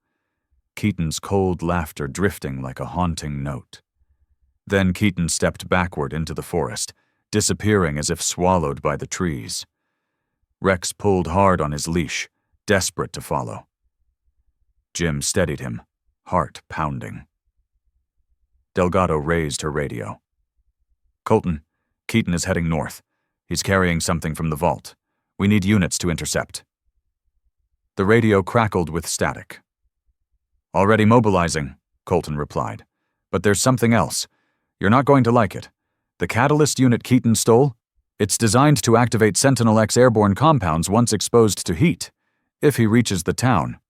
Keaton's cold laughter drifting like a haunting note. Then Keaton stepped backward into the forest, disappearing as if swallowed by the trees. Rex pulled hard on his leash, desperate to follow. Jim steadied him, heart pounding. Delgado raised her radio. "Colton, Keaton is heading north. He's carrying something from the vault. We need units to intercept." The radio crackled with static. "Already mobilizing," Colton replied. "But there's something else. You're not going to like it. The catalyst unit Keaton stole? It's designed to activate Sentinel X airborne compounds once exposed to heat, if he reaches the town.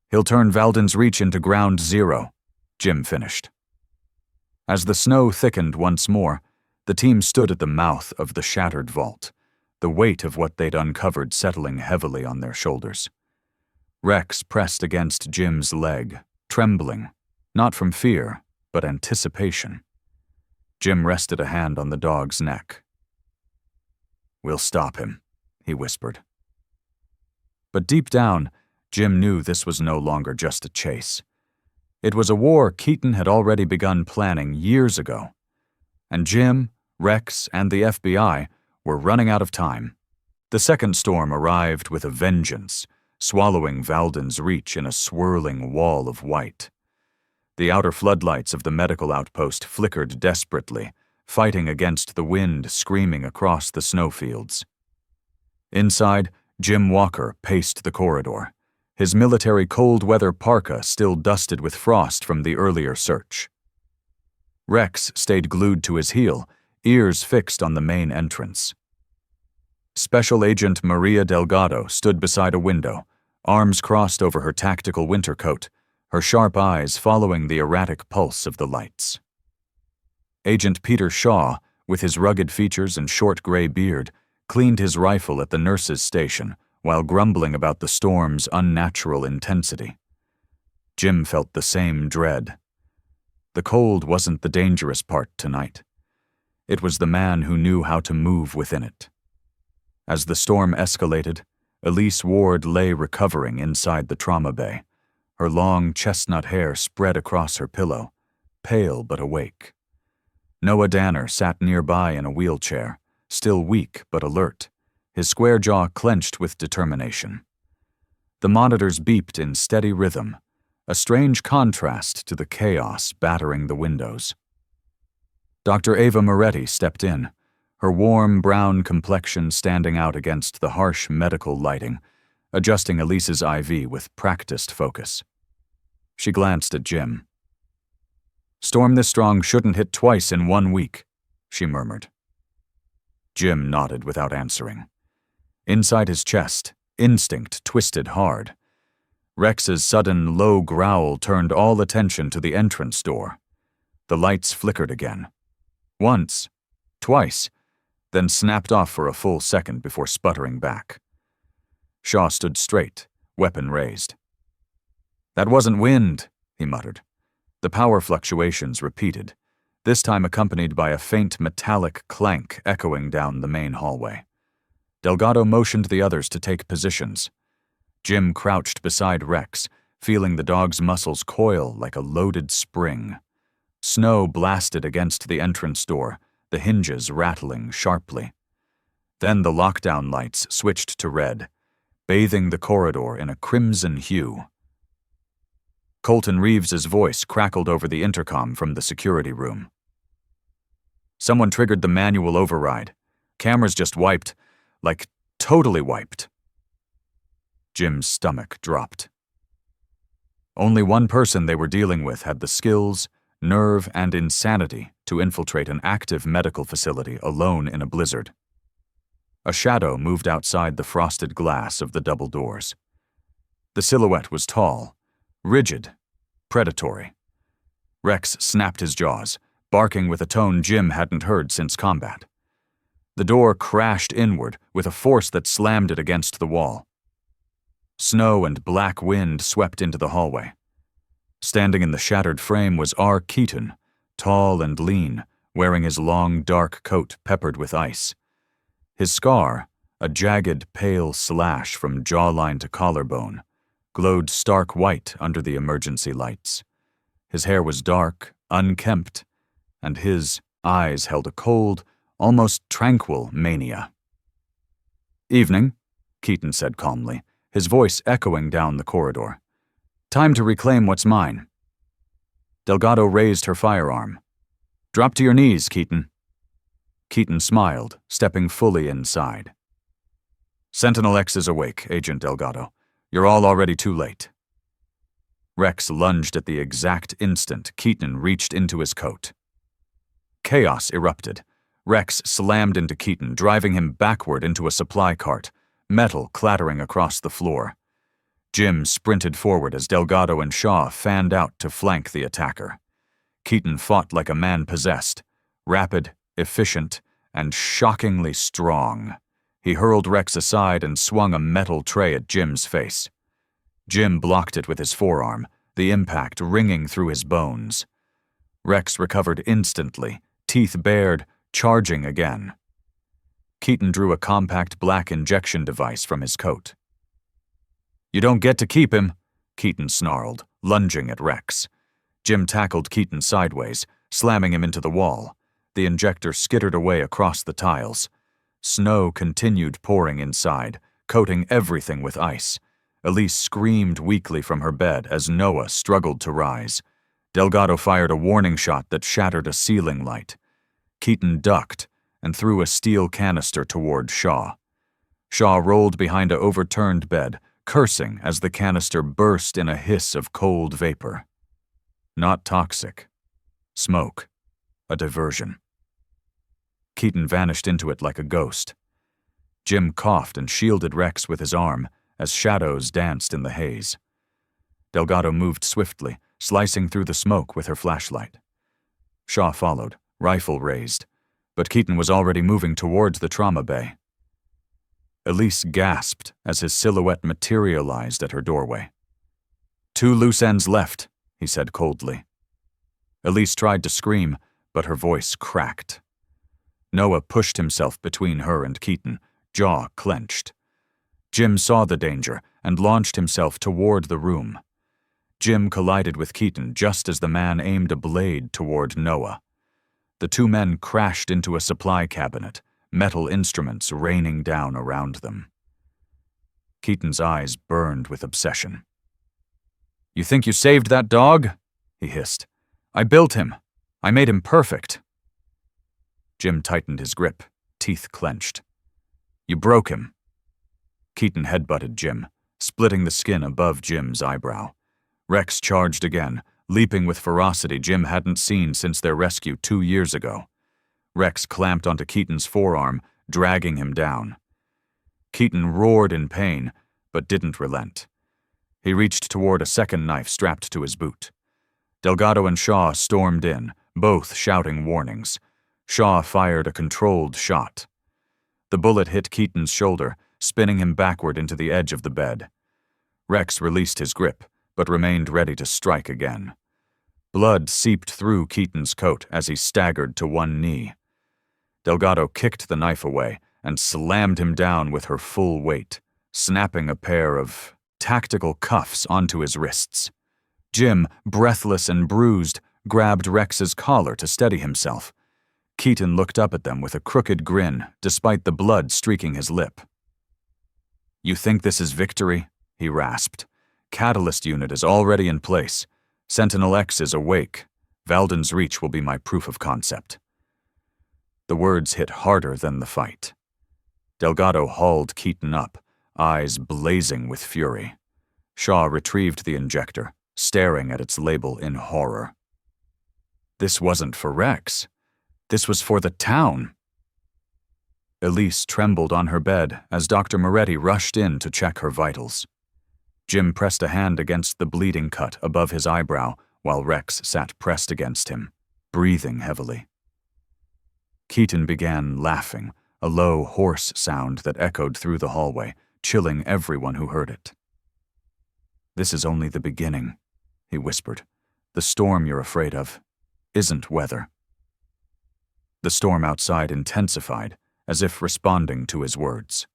He'll turn Valden's reach into ground zero," Jim finished. As the snow thickened once more, the team stood at the mouth of the shattered vault, the weight of what they'd uncovered settling heavily on their shoulders. Rex pressed against Jim's leg, trembling, not from fear, but anticipation. Jim rested a hand on the dog's neck. "We'll stop him," he whispered. But deep down, Jim knew this was no longer just a chase. It was a war Keaton had already begun planning years ago, and Jim, Rex, and the FBI were running out of time. The second storm arrived with a vengeance, swallowing Valden's reach in a swirling wall of white. The outer floodlights of the medical outpost flickered desperately, fighting against the wind screaming across the snowfields. Inside, Jim Walker paced the corridor, his military cold-weather parka still dusted with frost from the earlier search. Rex stayed glued to his heel, ears fixed on the main entrance. Special Agent Maria Delgado stood beside a window, arms crossed over her tactical winter coat, her sharp eyes following the erratic pulse of the lights. Agent Peter Shaw, with his rugged features and short gray beard, cleaned his rifle at the nurse's station while grumbling about the storm's unnatural intensity. Jim felt the same dread. The cold wasn't the dangerous part tonight. It was the man who knew how to move within it. As the storm escalated, Elise Ward lay recovering inside the trauma bay, her long chestnut hair spread across her pillow, pale but awake. Noah Danner sat nearby in a wheelchair, still weak but alert, his square jaw clenched with determination. The monitors beeped in steady rhythm, a strange contrast to the chaos battering the windows. Dr. Ava Moretti stepped in, her warm brown complexion standing out against the harsh medical lighting, adjusting Elise's IV with practiced focus. She glanced at Jim. "Storm this strong shouldn't hit twice in 1 week," she murmured. Jim nodded without answering. Inside his chest, instinct twisted hard. Rex's sudden, low growl turned all attention to the entrance door. The lights flickered again. Once, twice, then snapped off for a full second before sputtering back. Shaw stood straight, weapon raised. "That wasn't wind," he muttered. The power fluctuations repeated, this time accompanied by a faint metallic clank echoing down the main hallway. Delgado motioned the others to take positions. Jim crouched beside Rex, feeling the dog's muscles coil like a loaded spring. Snow blasted against the entrance door, the hinges rattling sharply. Then the lockdown lights switched to red, bathing the corridor in a crimson hue. Colton Reeves's voice crackled over the intercom from the security room. "Someone triggered the manual override. Cameras just wiped, like totally wiped." Jim's stomach dropped. Only one person they were dealing with had the skills, nerve, and insanity to infiltrate an active medical facility alone in a blizzard. A shadow moved outside the frosted glass of the double doors. The silhouette was tall, rigid, predatory. Rex snapped his jaws, barking with a tone Jim hadn't heard since combat. The door crashed inward with a force that slammed it against the wall. Snow and black wind swept into the hallway. Standing in the shattered frame was R. Keaton, tall and lean, wearing his long, dark coat peppered with ice. His scar, a jagged, pale slash from jawline to collarbone, glowed stark white under the emergency lights. His hair was dark, unkempt, and his eyes held a cold, almost tranquil mania. "Evening," Keaton said calmly, his voice echoing down the corridor. "Time to reclaim what's mine." Delgado raised her firearm. "Drop to your knees, Keaton." Keaton smiled, stepping fully inside. "Sentinel X is awake, Agent Delgado. You're all already too late." Rex lunged at the exact instant Keaton reached into his coat. Chaos erupted. Rex slammed into Keaton, driving him backward into a supply cart, metal clattering across the floor. Jim sprinted forward as Delgado and Shaw fanned out to flank the attacker. Keaton fought like a man possessed, rapid, efficient, and shockingly strong. He hurled Rex aside and swung a metal tray at Jim's face. Jim blocked it with his forearm, the impact ringing through his bones. Rex recovered instantly, teeth bared, charging again. Keaton drew a compact black injection device from his coat. "You don't get to keep him," Keaton snarled, lunging at Rex. Jim tackled Keaton sideways, slamming him into the wall. The injector skittered away across the tiles. Snow continued pouring inside, coating everything with ice. Elise screamed weakly from her bed as Noah struggled to rise. Delgado fired a warning shot that shattered a ceiling light. Keaton ducked and threw a steel canister toward Shaw. Shaw rolled behind an overturned bed, cursing as the canister burst in a hiss of cold vapor. Not toxic. Smoke. A diversion. Keaton vanished into it like a ghost. Jim coughed and shielded Rex with his arm as shadows danced in the haze. Delgado moved swiftly, slicing through the smoke with her flashlight. Shaw followed, rifle raised, but Keaton was already moving towards the trauma bay. Elise gasped as his silhouette materialized at her doorway. "2 loose ends left," he said coldly. Elise tried to scream, but her voice cracked. Noah pushed himself between her and Keaton, jaw clenched. Jim saw the danger and launched himself toward the room. Jim collided with Keaton just as the man aimed a blade toward Noah. The two men crashed into a supply cabinet, metal instruments raining down around them. Keaton's eyes burned with obsession. "You think you saved that dog?" he hissed. "I built him. I made him perfect." Jim tightened his grip, teeth clenched. "You broke him." Keaton headbutted Jim, splitting the skin above Jim's eyebrow. Rex charged again, leaping with ferocity Jim hadn't seen since their rescue 2 years ago. Rex clamped onto Keaton's forearm, dragging him down. Keaton roared in pain, but didn't relent. He reached toward a second knife strapped to his boot. Delgado and Shaw stormed in, both shouting warnings. Shaw fired a controlled shot. The bullet hit Keaton's shoulder, spinning him backward into the edge of the bed. Rex released his grip, but remained ready to strike again. Blood seeped through Keaton's coat as he staggered to one knee. Delgado kicked the knife away and slammed him down with her full weight, snapping a pair of tactical cuffs onto his wrists. Jim, breathless and bruised, grabbed Rex's collar to steady himself. Keaton looked up at them with a crooked grin, despite the blood streaking his lip. "You think this is victory?" he rasped. "Catalyst unit is already in place. Sentinel X is awake. Valden's Reach will be my proof of concept." The words hit harder than the fight. Delgado hauled Keaton up, eyes blazing with fury. Shaw retrieved the injector, staring at its label in horror. This wasn't for Rex. This was for the town. Elise trembled on her bed as Dr. Moretti rushed in to check her vitals. Jim pressed a hand against the bleeding cut above his eyebrow while Rex sat pressed against him, breathing heavily. Keaton began laughing, a low, hoarse sound that echoed through the hallway, chilling everyone who heard it. "This is only the beginning," he whispered. "The storm you're afraid of isn't weather." The storm outside intensified, as if responding to his words.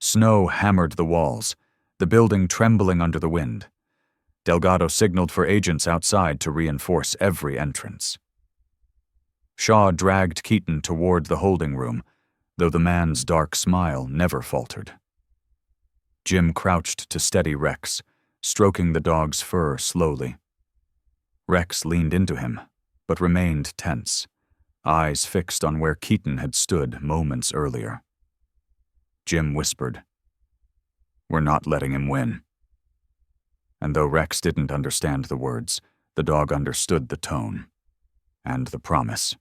Snow hammered the walls, the building trembling under the wind. Delgado signaled for agents outside to reinforce every entrance. Shaw dragged Keaton toward the holding room, though the man's dark smile never faltered. Jim crouched to steady Rex, stroking the dog's fur slowly. Rex leaned into him, but remained tense, eyes fixed on where Keaton had stood moments earlier. Jim whispered, "We're not letting him win." And though Rex didn't understand the words, the dog understood the tone and the promise.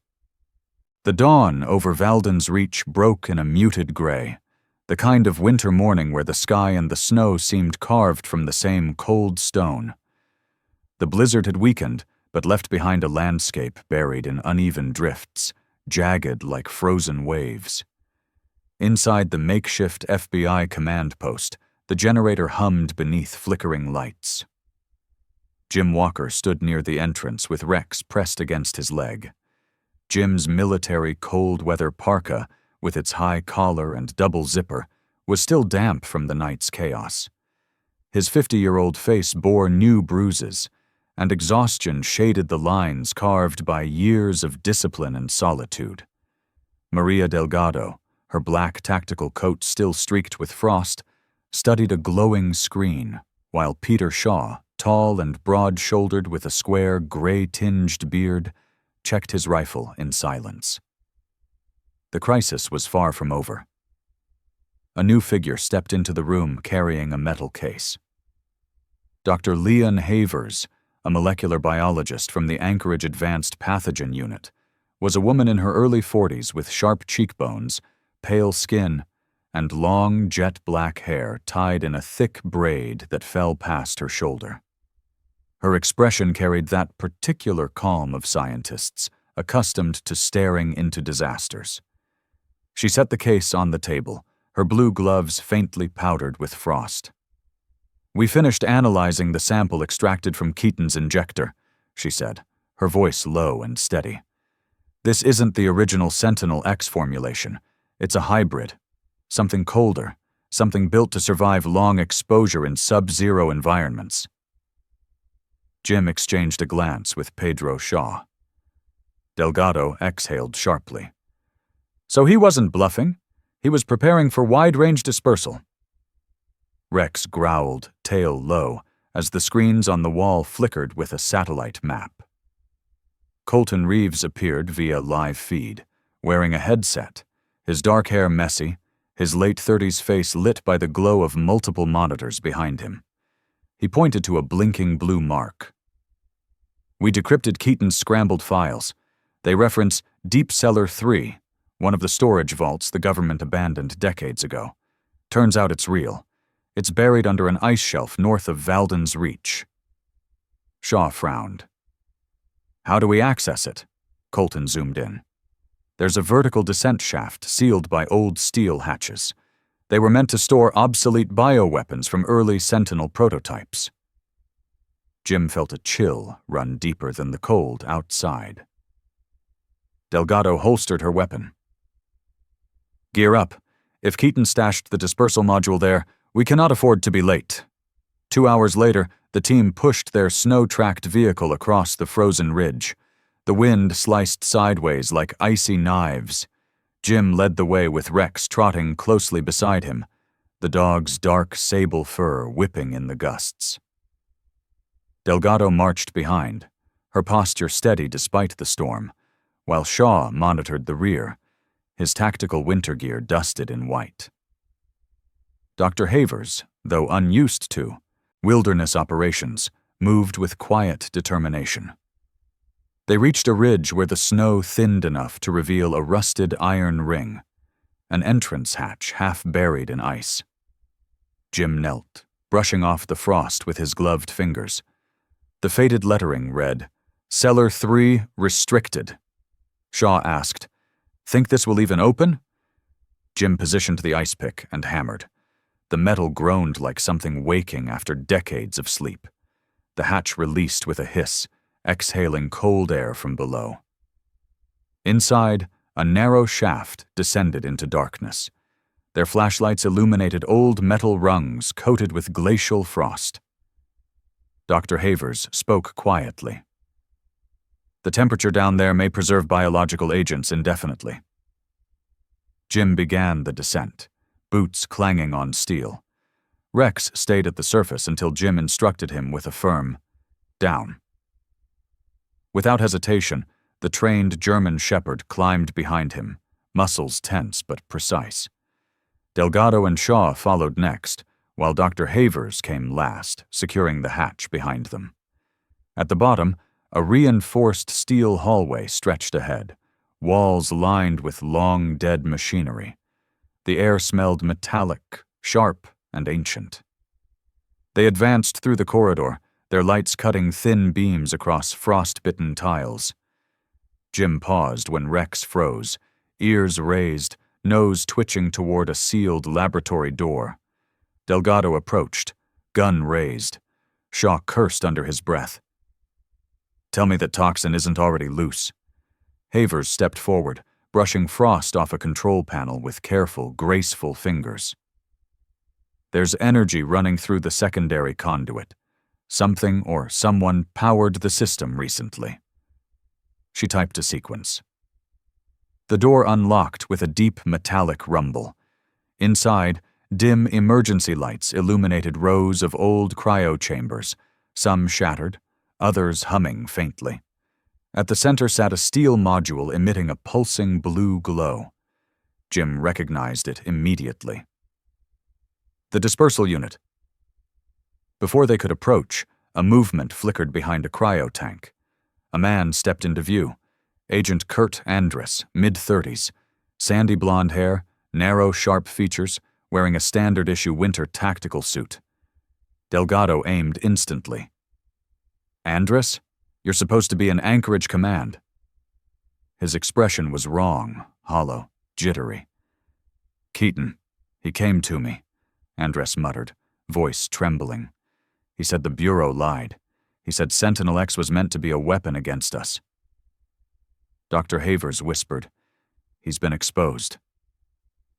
The dawn over Valden's Reach broke in a muted gray, the kind of winter morning where the sky and the snow seemed carved from the same cold stone. The blizzard had weakened, but left behind a landscape buried in uneven drifts, jagged like frozen waves. Inside the makeshift FBI command post, the generator hummed beneath flickering lights. Jim Walker stood near the entrance with Rex pressed against his leg. Jim's military cold-weather parka, with its high collar and double zipper, was still damp from the night's chaos. His 50-year-old face bore new bruises, and exhaustion shaded the lines carved by years of discipline and solitude. Maria Delgado, her black tactical coat still streaked with frost, studied a glowing screen, while Peter Shaw, tall and broad-shouldered with a square, gray-tinged beard, checked his rifle in silence. The crisis was far from over. A new figure stepped into the room carrying a metal case. Dr. Leon Havers, a molecular biologist from the Anchorage Advanced Pathogen Unit, was a woman in her early 40s with sharp cheekbones, pale skin, and long jet-black hair tied in a thick braid that fell past her shoulder. Her expression carried that particular calm of scientists, accustomed to staring into disasters. She set the case on the table, her blue gloves faintly powdered with frost. "We finished analyzing the sample extracted from Keaton's injector," she said, her voice low and steady. "This isn't the original Sentinel X formulation. It's a hybrid. Something colder, something built to survive long exposure in sub-zero environments. Jim exchanged a glance with Pedro Shaw. Delgado exhaled sharply. So he wasn't bluffing. He was preparing for wide-range dispersal. Rex growled, tail low, as the screens on the wall flickered with a satellite map. Colton Reeves appeared via live feed, wearing a headset, his dark hair messy, his late-30s face lit by the glow of multiple monitors behind him. He pointed to a blinking blue mark. We decrypted Keaton's scrambled files. They reference Deep Cellar 3, one of the storage vaults the government abandoned decades ago. Turns out it's real. It's buried under an ice shelf north of Valden's Reach. Shaw frowned. How do we access it? Colton zoomed in. There's a vertical descent shaft sealed by old steel hatches. They were meant to store obsolete bioweapons from early Sentinel prototypes. Jim felt a chill run deeper than the cold outside. Delgado holstered her weapon. Gear up. If Keaton stashed the dispersal module there, we cannot afford to be late. 2 hours later, the team pushed their snow-tracked vehicle across the frozen ridge. The wind sliced sideways like icy knives. Jim led the way with Rex trotting closely beside him, the dog's dark sable fur whipping in the gusts. Delgado marched behind, her posture steady despite the storm, while Shaw monitored the rear, his tactical winter gear dusted in white. Dr. Havers, though unused to wilderness operations, moved with quiet determination. They reached a ridge where the snow thinned enough to reveal a rusted iron ring, an entrance hatch half buried in ice. Jim knelt, brushing off the frost with his gloved fingers. The faded lettering read, Cellar 3 Restricted. Shaw asked, Think this will even open? Jim positioned the ice pick and hammered. The metal groaned like something waking after decades of sleep. The hatch released with a hiss, exhaling cold air from below. Inside, a narrow shaft descended into darkness. Their flashlights illuminated old metal rungs coated with glacial frost. Dr. Havers spoke quietly. The temperature down there may preserve biological agents indefinitely. Jim began the descent, boots clanging on steel. Rex stayed at the surface until Jim instructed him with a firm, down. Without hesitation, the trained German shepherd climbed behind him, muscles tense but precise. Delgado and Shaw followed next, while Dr. Havers came last, securing the hatch behind them. At the bottom, a reinforced steel hallway stretched ahead, walls lined with long dead machinery. The air smelled metallic, sharp, and ancient. They advanced through the corridor, their lights cutting thin beams across frost-bitten tiles. Jim paused when Rex froze, ears raised, nose twitching toward a sealed laboratory door. Delgado approached, gun raised. Shaw cursed under his breath. Tell me that toxin isn't already loose. Havers stepped forward, brushing frost off a control panel with careful, graceful fingers. There's energy running through the secondary conduit. Something or someone powered the system recently. She typed a sequence. The door unlocked with a deep metallic rumble. Inside, dim emergency lights illuminated rows of old cryo chambers, some shattered, others humming faintly. At the center sat a steel module emitting a pulsing blue glow. Jim recognized it immediately. The dispersal unit. Before they could approach, a movement flickered behind a cryo tank. A man stepped into view. Agent Kurt Andrus, mid-30s, sandy blonde hair, narrow, sharp features, wearing a standard-issue winter tactical suit. Delgado aimed instantly. Andrus? You're supposed to be in Anchorage Command. His expression was wrong, hollow, jittery. Keaton, he came to me, Andrus muttered, voice trembling. He said the Bureau lied. He said Sentinel X was meant to be a weapon against us. Dr. Havers whispered, He's been exposed.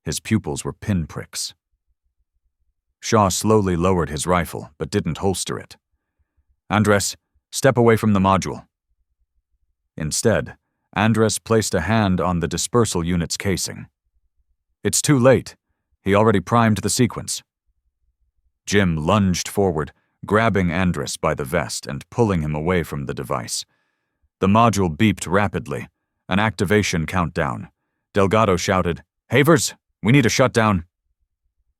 His pupils were pinpricks. Shaw slowly lowered his rifle, but didn't holster it. "Andres, step away from the module." Instead, Andres placed a hand on the dispersal unit's casing. "It's too late. He already primed the sequence." Jim lunged forward, grabbing Andres by the vest and pulling him away from the device. The module beeped rapidly, an activation countdown. Delgado shouted, "Havers, we need a shutdown."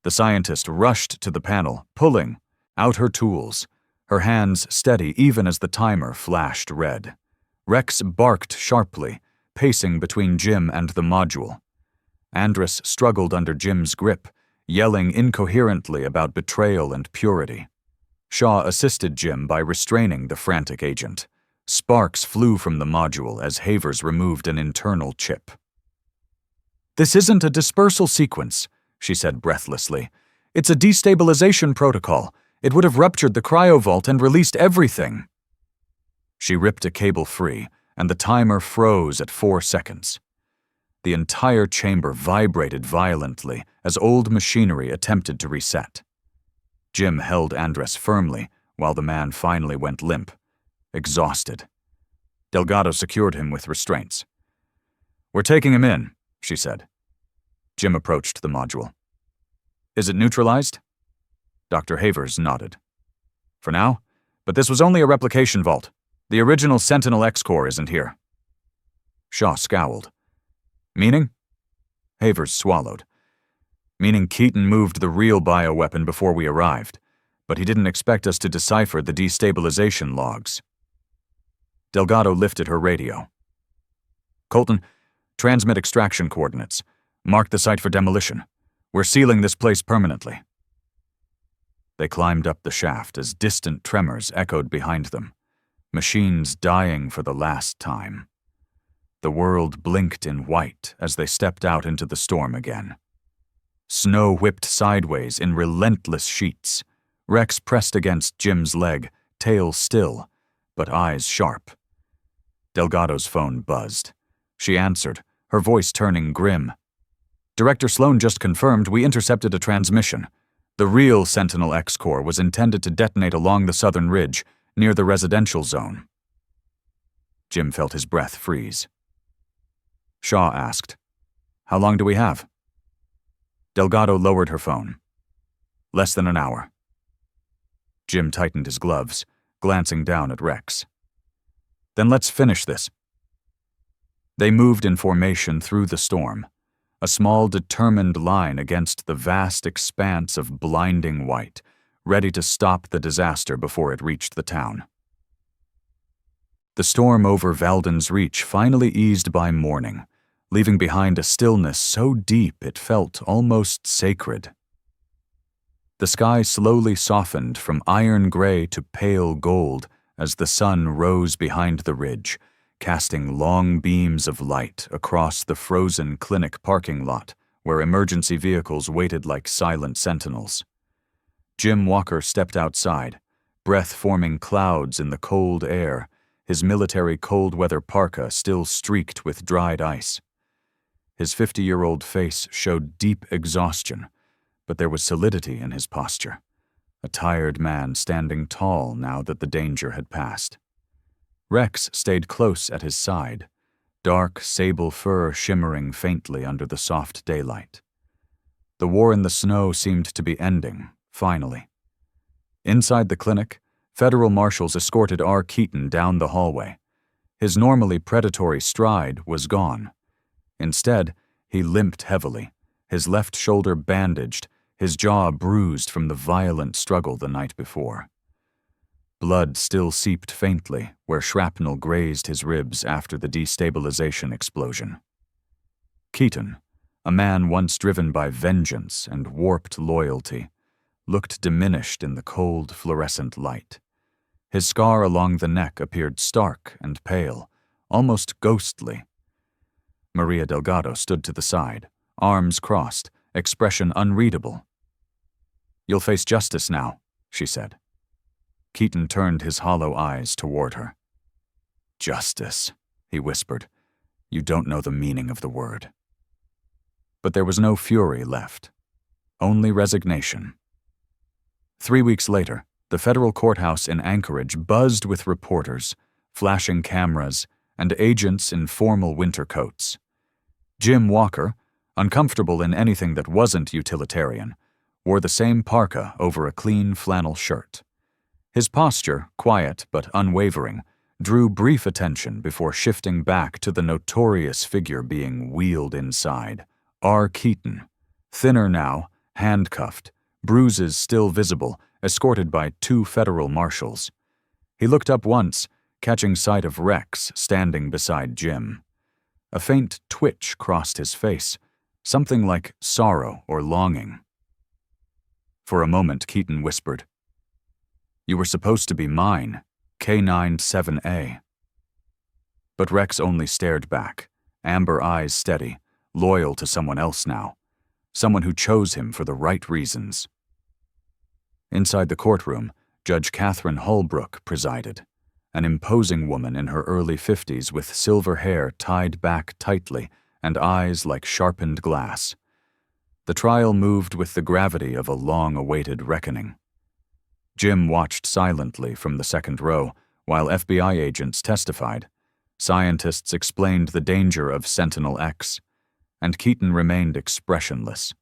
The scientist rushed to the panel, pulling out her tools, her hands steady even as the timer flashed red. Rex barked sharply, pacing between Jim and the module. Andres struggled under Jim's grip, yelling incoherently about betrayal and purity. Shaw assisted Jim by restraining the frantic agent. Sparks flew from the module as Havers removed an internal chip. "This isn't a dispersal sequence," she said breathlessly. "It's a destabilization protocol. It would have ruptured the cryovault and released everything." She ripped a cable free, and the timer froze at 4 seconds. The entire chamber vibrated violently as old machinery attempted to reset. Jim held Andres firmly while the man finally went limp, exhausted. Delgado secured him with restraints. "We're taking him in," she said. Jim approached the module. "Is it neutralized?" Dr. Havers nodded. "For now, but this was only a replication vault. The original Sentinel X core isn't here." Shaw scowled. "Meaning?" Havers swallowed. "Meaning Keaton moved the real bioweapon before we arrived, but he didn't expect us to decipher the destabilization logs." Delgado lifted her radio. "Colton, transmit extraction coordinates. Mark the site for demolition. We're sealing this place permanently." They climbed up the shaft as distant tremors echoed behind them, machines dying for the last time. The world blinked in white as they stepped out into the storm again. Snow whipped sideways in relentless sheets. Rex pressed against Jim's leg, tail still, but eyes sharp. Delgado's phone buzzed. She answered, her voice turning grim. "Director Sloan just confirmed we intercepted a transmission. The real Sentinel X core was intended to detonate along the southern ridge, near the residential zone." Jim felt his breath freeze. Shaw asked, "How long do we have?" Delgado lowered her phone. "Less than an hour." Jim tightened his gloves, glancing down at Rex. "Then let's finish this." They moved in formation through the storm, a small determined line against the vast expanse of blinding white, ready to stop the disaster before it reached the town. The storm over Valden's Reach finally eased by morning, leaving behind a stillness so deep it felt almost sacred. The sky slowly softened from iron gray to pale gold as the sun rose behind the ridge, casting long beams of light across the frozen clinic parking lot where emergency vehicles waited like silent sentinels. Jim Walker stepped outside, breath forming clouds in the cold air, his military cold-weather parka still streaked with dried ice. His 50-year-old face showed deep exhaustion, but there was solidity in his posture, a tired man standing tall now that the danger had passed. Rex stayed close at his side, dark sable fur shimmering faintly under the soft daylight. The war in the snow seemed to be ending, finally. Inside the clinic, federal marshals escorted R. Keaton down the hallway. His normally predatory stride was gone. Instead, he limped heavily, his left shoulder bandaged, his jaw bruised from the violent struggle the night before. Blood still seeped faintly where shrapnel grazed his ribs after the destabilization explosion. Keaton, a man once driven by vengeance and warped loyalty, looked diminished in the cold fluorescent light. His scar along the neck appeared stark and pale, almost ghostly. Maria Delgado stood to the side, arms crossed, expression unreadable. "You'll face justice now," she said. Keaton turned his hollow eyes toward her. "Justice," he whispered. "You don't know the meaning of the word." But there was no fury left, only resignation. 3 weeks later, the federal courthouse in Anchorage buzzed with reporters, flashing cameras, and agents in formal winter coats. Jim Walker, uncomfortable in anything that wasn't utilitarian, wore the same parka over a clean flannel shirt. His posture, quiet but unwavering, drew brief attention before shifting back to the notorious figure being wheeled inside, R. Keaton, thinner now, handcuffed, bruises still visible, escorted by 2 federal marshals. He looked up once, catching sight of Rex standing beside Jim. A faint twitch crossed his face, something like sorrow or longing. For a moment, Keaton whispered, "You were supposed to be mine, K97A." But Rex only stared back, amber eyes steady, loyal to someone else now, someone who chose him for the right reasons. Inside the courtroom, Judge Catherine Holbrook presided, an imposing woman in her early 50s with silver hair tied back tightly and eyes like sharpened glass. The trial moved with the gravity of a long-awaited reckoning. Jim watched silently from the second row while FBI agents testified. Scientists explained the danger of Sentinel X, and Keaton remained expressionless.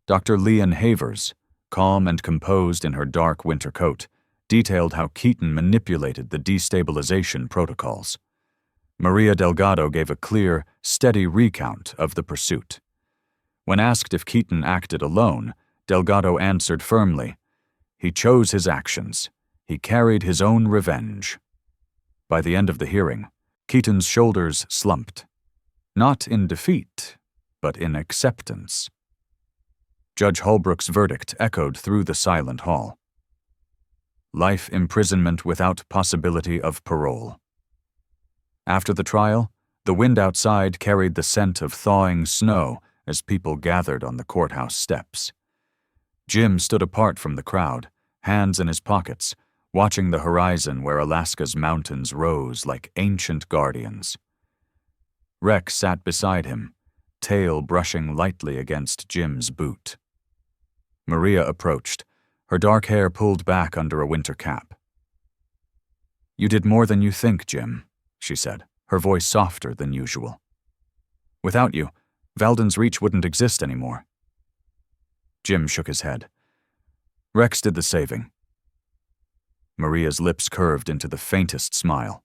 Dr. Leon Havers, calm and composed in her dark winter coat, detailed how Keaton manipulated the destabilization protocols. Maria Delgado gave a clear, steady recount of the pursuit. When asked if Keaton acted alone, Delgado answered firmly, "He chose his actions. He carried his own revenge." By the end of the hearing, Keaton's shoulders slumped. Not in defeat, but in acceptance. Judge Holbrook's verdict echoed through the silent hall. Life imprisonment without possibility of parole. After the trial, the wind outside carried the scent of thawing snow as people gathered on the courthouse steps. Jim stood apart from the crowd, hands in his pockets, watching the horizon where Alaska's mountains rose like ancient guardians. Rex sat beside him, tail brushing lightly against Jim's boot. Maria approached, her dark hair pulled back under a winter cap. "You did more than you think, Jim," she said, her voice softer than usual. "Without you, Valden's Reach wouldn't exist anymore." Jim shook his head. "Rex did the saving." Maria's lips curved into the faintest smile.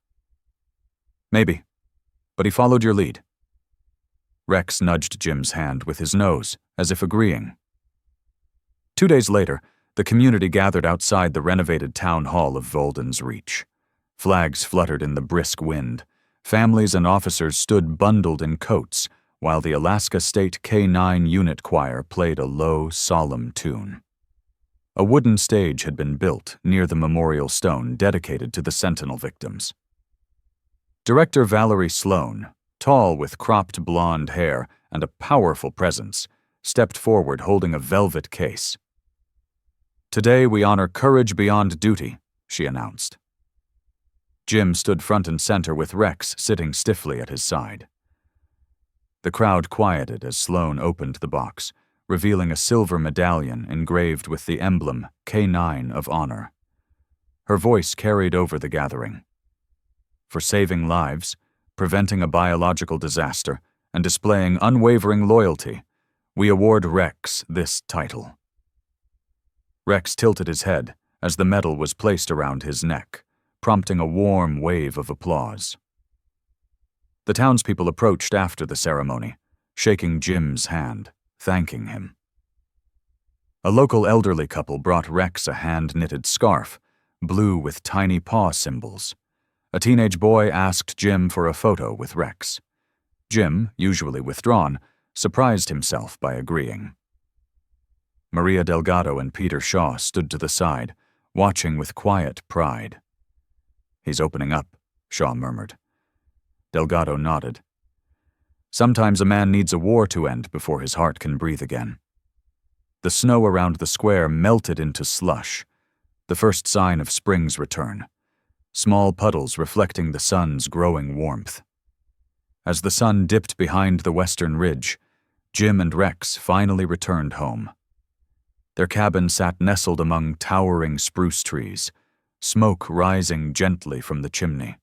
"Maybe, but he followed your lead." Rex nudged Jim's hand with his nose, as if agreeing. 2 days later, the community gathered outside the renovated town hall of Valden's Reach. Flags fluttered in the brisk wind. Families and officers stood bundled in coats, while the Alaska State K-9 unit choir played a low, solemn tune. A wooden stage had been built near the memorial stone dedicated to the Sentinel victims. Director Valerie Sloan, tall with cropped blonde hair and a powerful presence, stepped forward holding a velvet case. "Today we honor courage beyond duty," she announced. Jim stood front and center with Rex sitting stiffly at his side. The crowd quieted as Sloan opened the box, revealing a silver medallion engraved with the emblem K9 of Honor. Her voice carried over the gathering. "For saving lives, preventing a biological disaster, and displaying unwavering loyalty, we award Rex this title." Rex tilted his head as the medal was placed around his neck, prompting a warm wave of applause. The townspeople approached after the ceremony, shaking Jim's hand, thanking him. A local elderly couple brought Rex a hand-knitted scarf, blue with tiny paw symbols. A teenage boy asked Jim for a photo with Rex. Jim, usually withdrawn, surprised himself by agreeing. Maria Delgado and Peter Shaw stood to the side, watching with quiet pride. "He's opening up," Shaw murmured. Delgado nodded. "Sometimes a man needs a war to end before his heart can breathe again." The snow around the square melted into slush, the first sign of spring's return, small puddles reflecting the sun's growing warmth. As the sun dipped behind the western ridge, Jim and Rex finally returned home. Their cabin sat nestled among towering spruce trees, smoke rising gently from the chimney.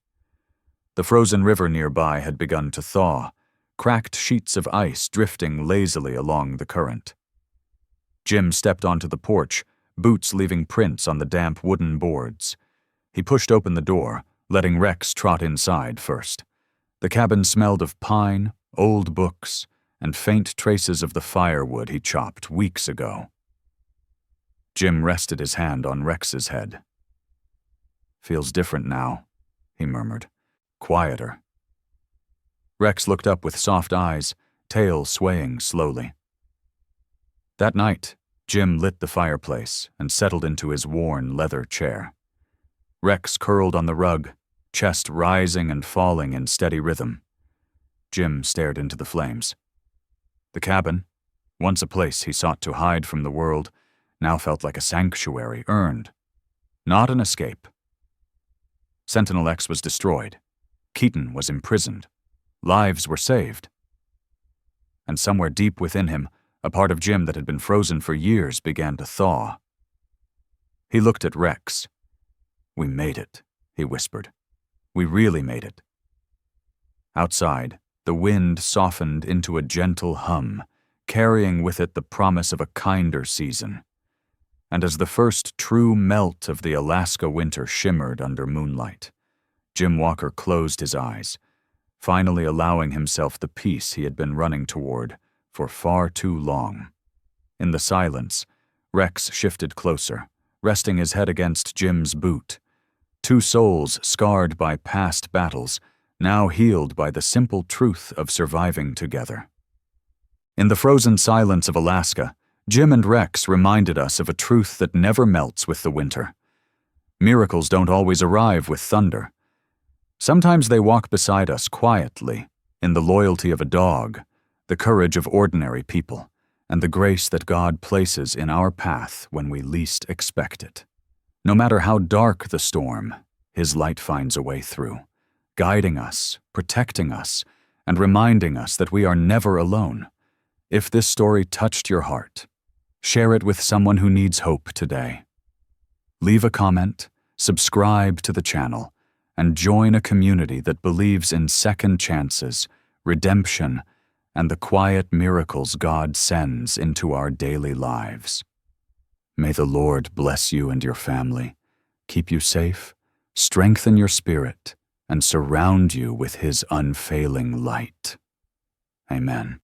The frozen river nearby had begun to thaw, cracked sheets of ice drifting lazily along the current. Jim stepped onto the porch, boots leaving prints on the damp wooden boards. He pushed open the door, letting Rex trot inside first. The cabin smelled of pine, old books, and faint traces of the firewood he chopped weeks ago. Jim rested his hand on Rex's head. "Feels different now," he murmured. "Quieter." Rex looked up with soft eyes, tail swaying slowly. That night, Jim lit the fireplace and settled into his worn leather chair. Rex curled on the rug, chest rising and falling in steady rhythm. Jim stared into the flames. The cabin, once a place he sought to hide from the world, now felt like a sanctuary earned, not an escape. Sentinel X was destroyed. Keaton was imprisoned. Lives were saved. And somewhere deep within him, a part of Jim that had been frozen for years began to thaw. He looked at Rex. "We made it," he whispered. "We really made it." Outside, the wind softened into a gentle hum, carrying with it the promise of a kinder season. And as the first true melt of the Alaska winter shimmered under moonlight, Jim Walker closed his eyes, finally allowing himself the peace he had been running toward for far too long. In the silence, Rex shifted closer, resting his head against Jim's boot. Two souls scarred by past battles, now healed by the simple truth of surviving together. In the frozen silence of Alaska, Jim and Rex reminded us of a truth that never melts with the winter. Miracles don't always arrive with thunder. Sometimes they walk beside us quietly, in the loyalty of a dog, the courage of ordinary people, and the grace that God places in our path when we least expect it. No matter how dark the storm, His light finds a way through, guiding us, protecting us, and reminding us that we are never alone. If this story touched your heart, share it with someone who needs hope today. Leave a comment, subscribe to the channel, and join a community that believes in second chances, redemption, and the quiet miracles God sends into our daily lives. May the Lord bless you and your family, keep you safe, strengthen your spirit, and surround you with His unfailing light. Amen.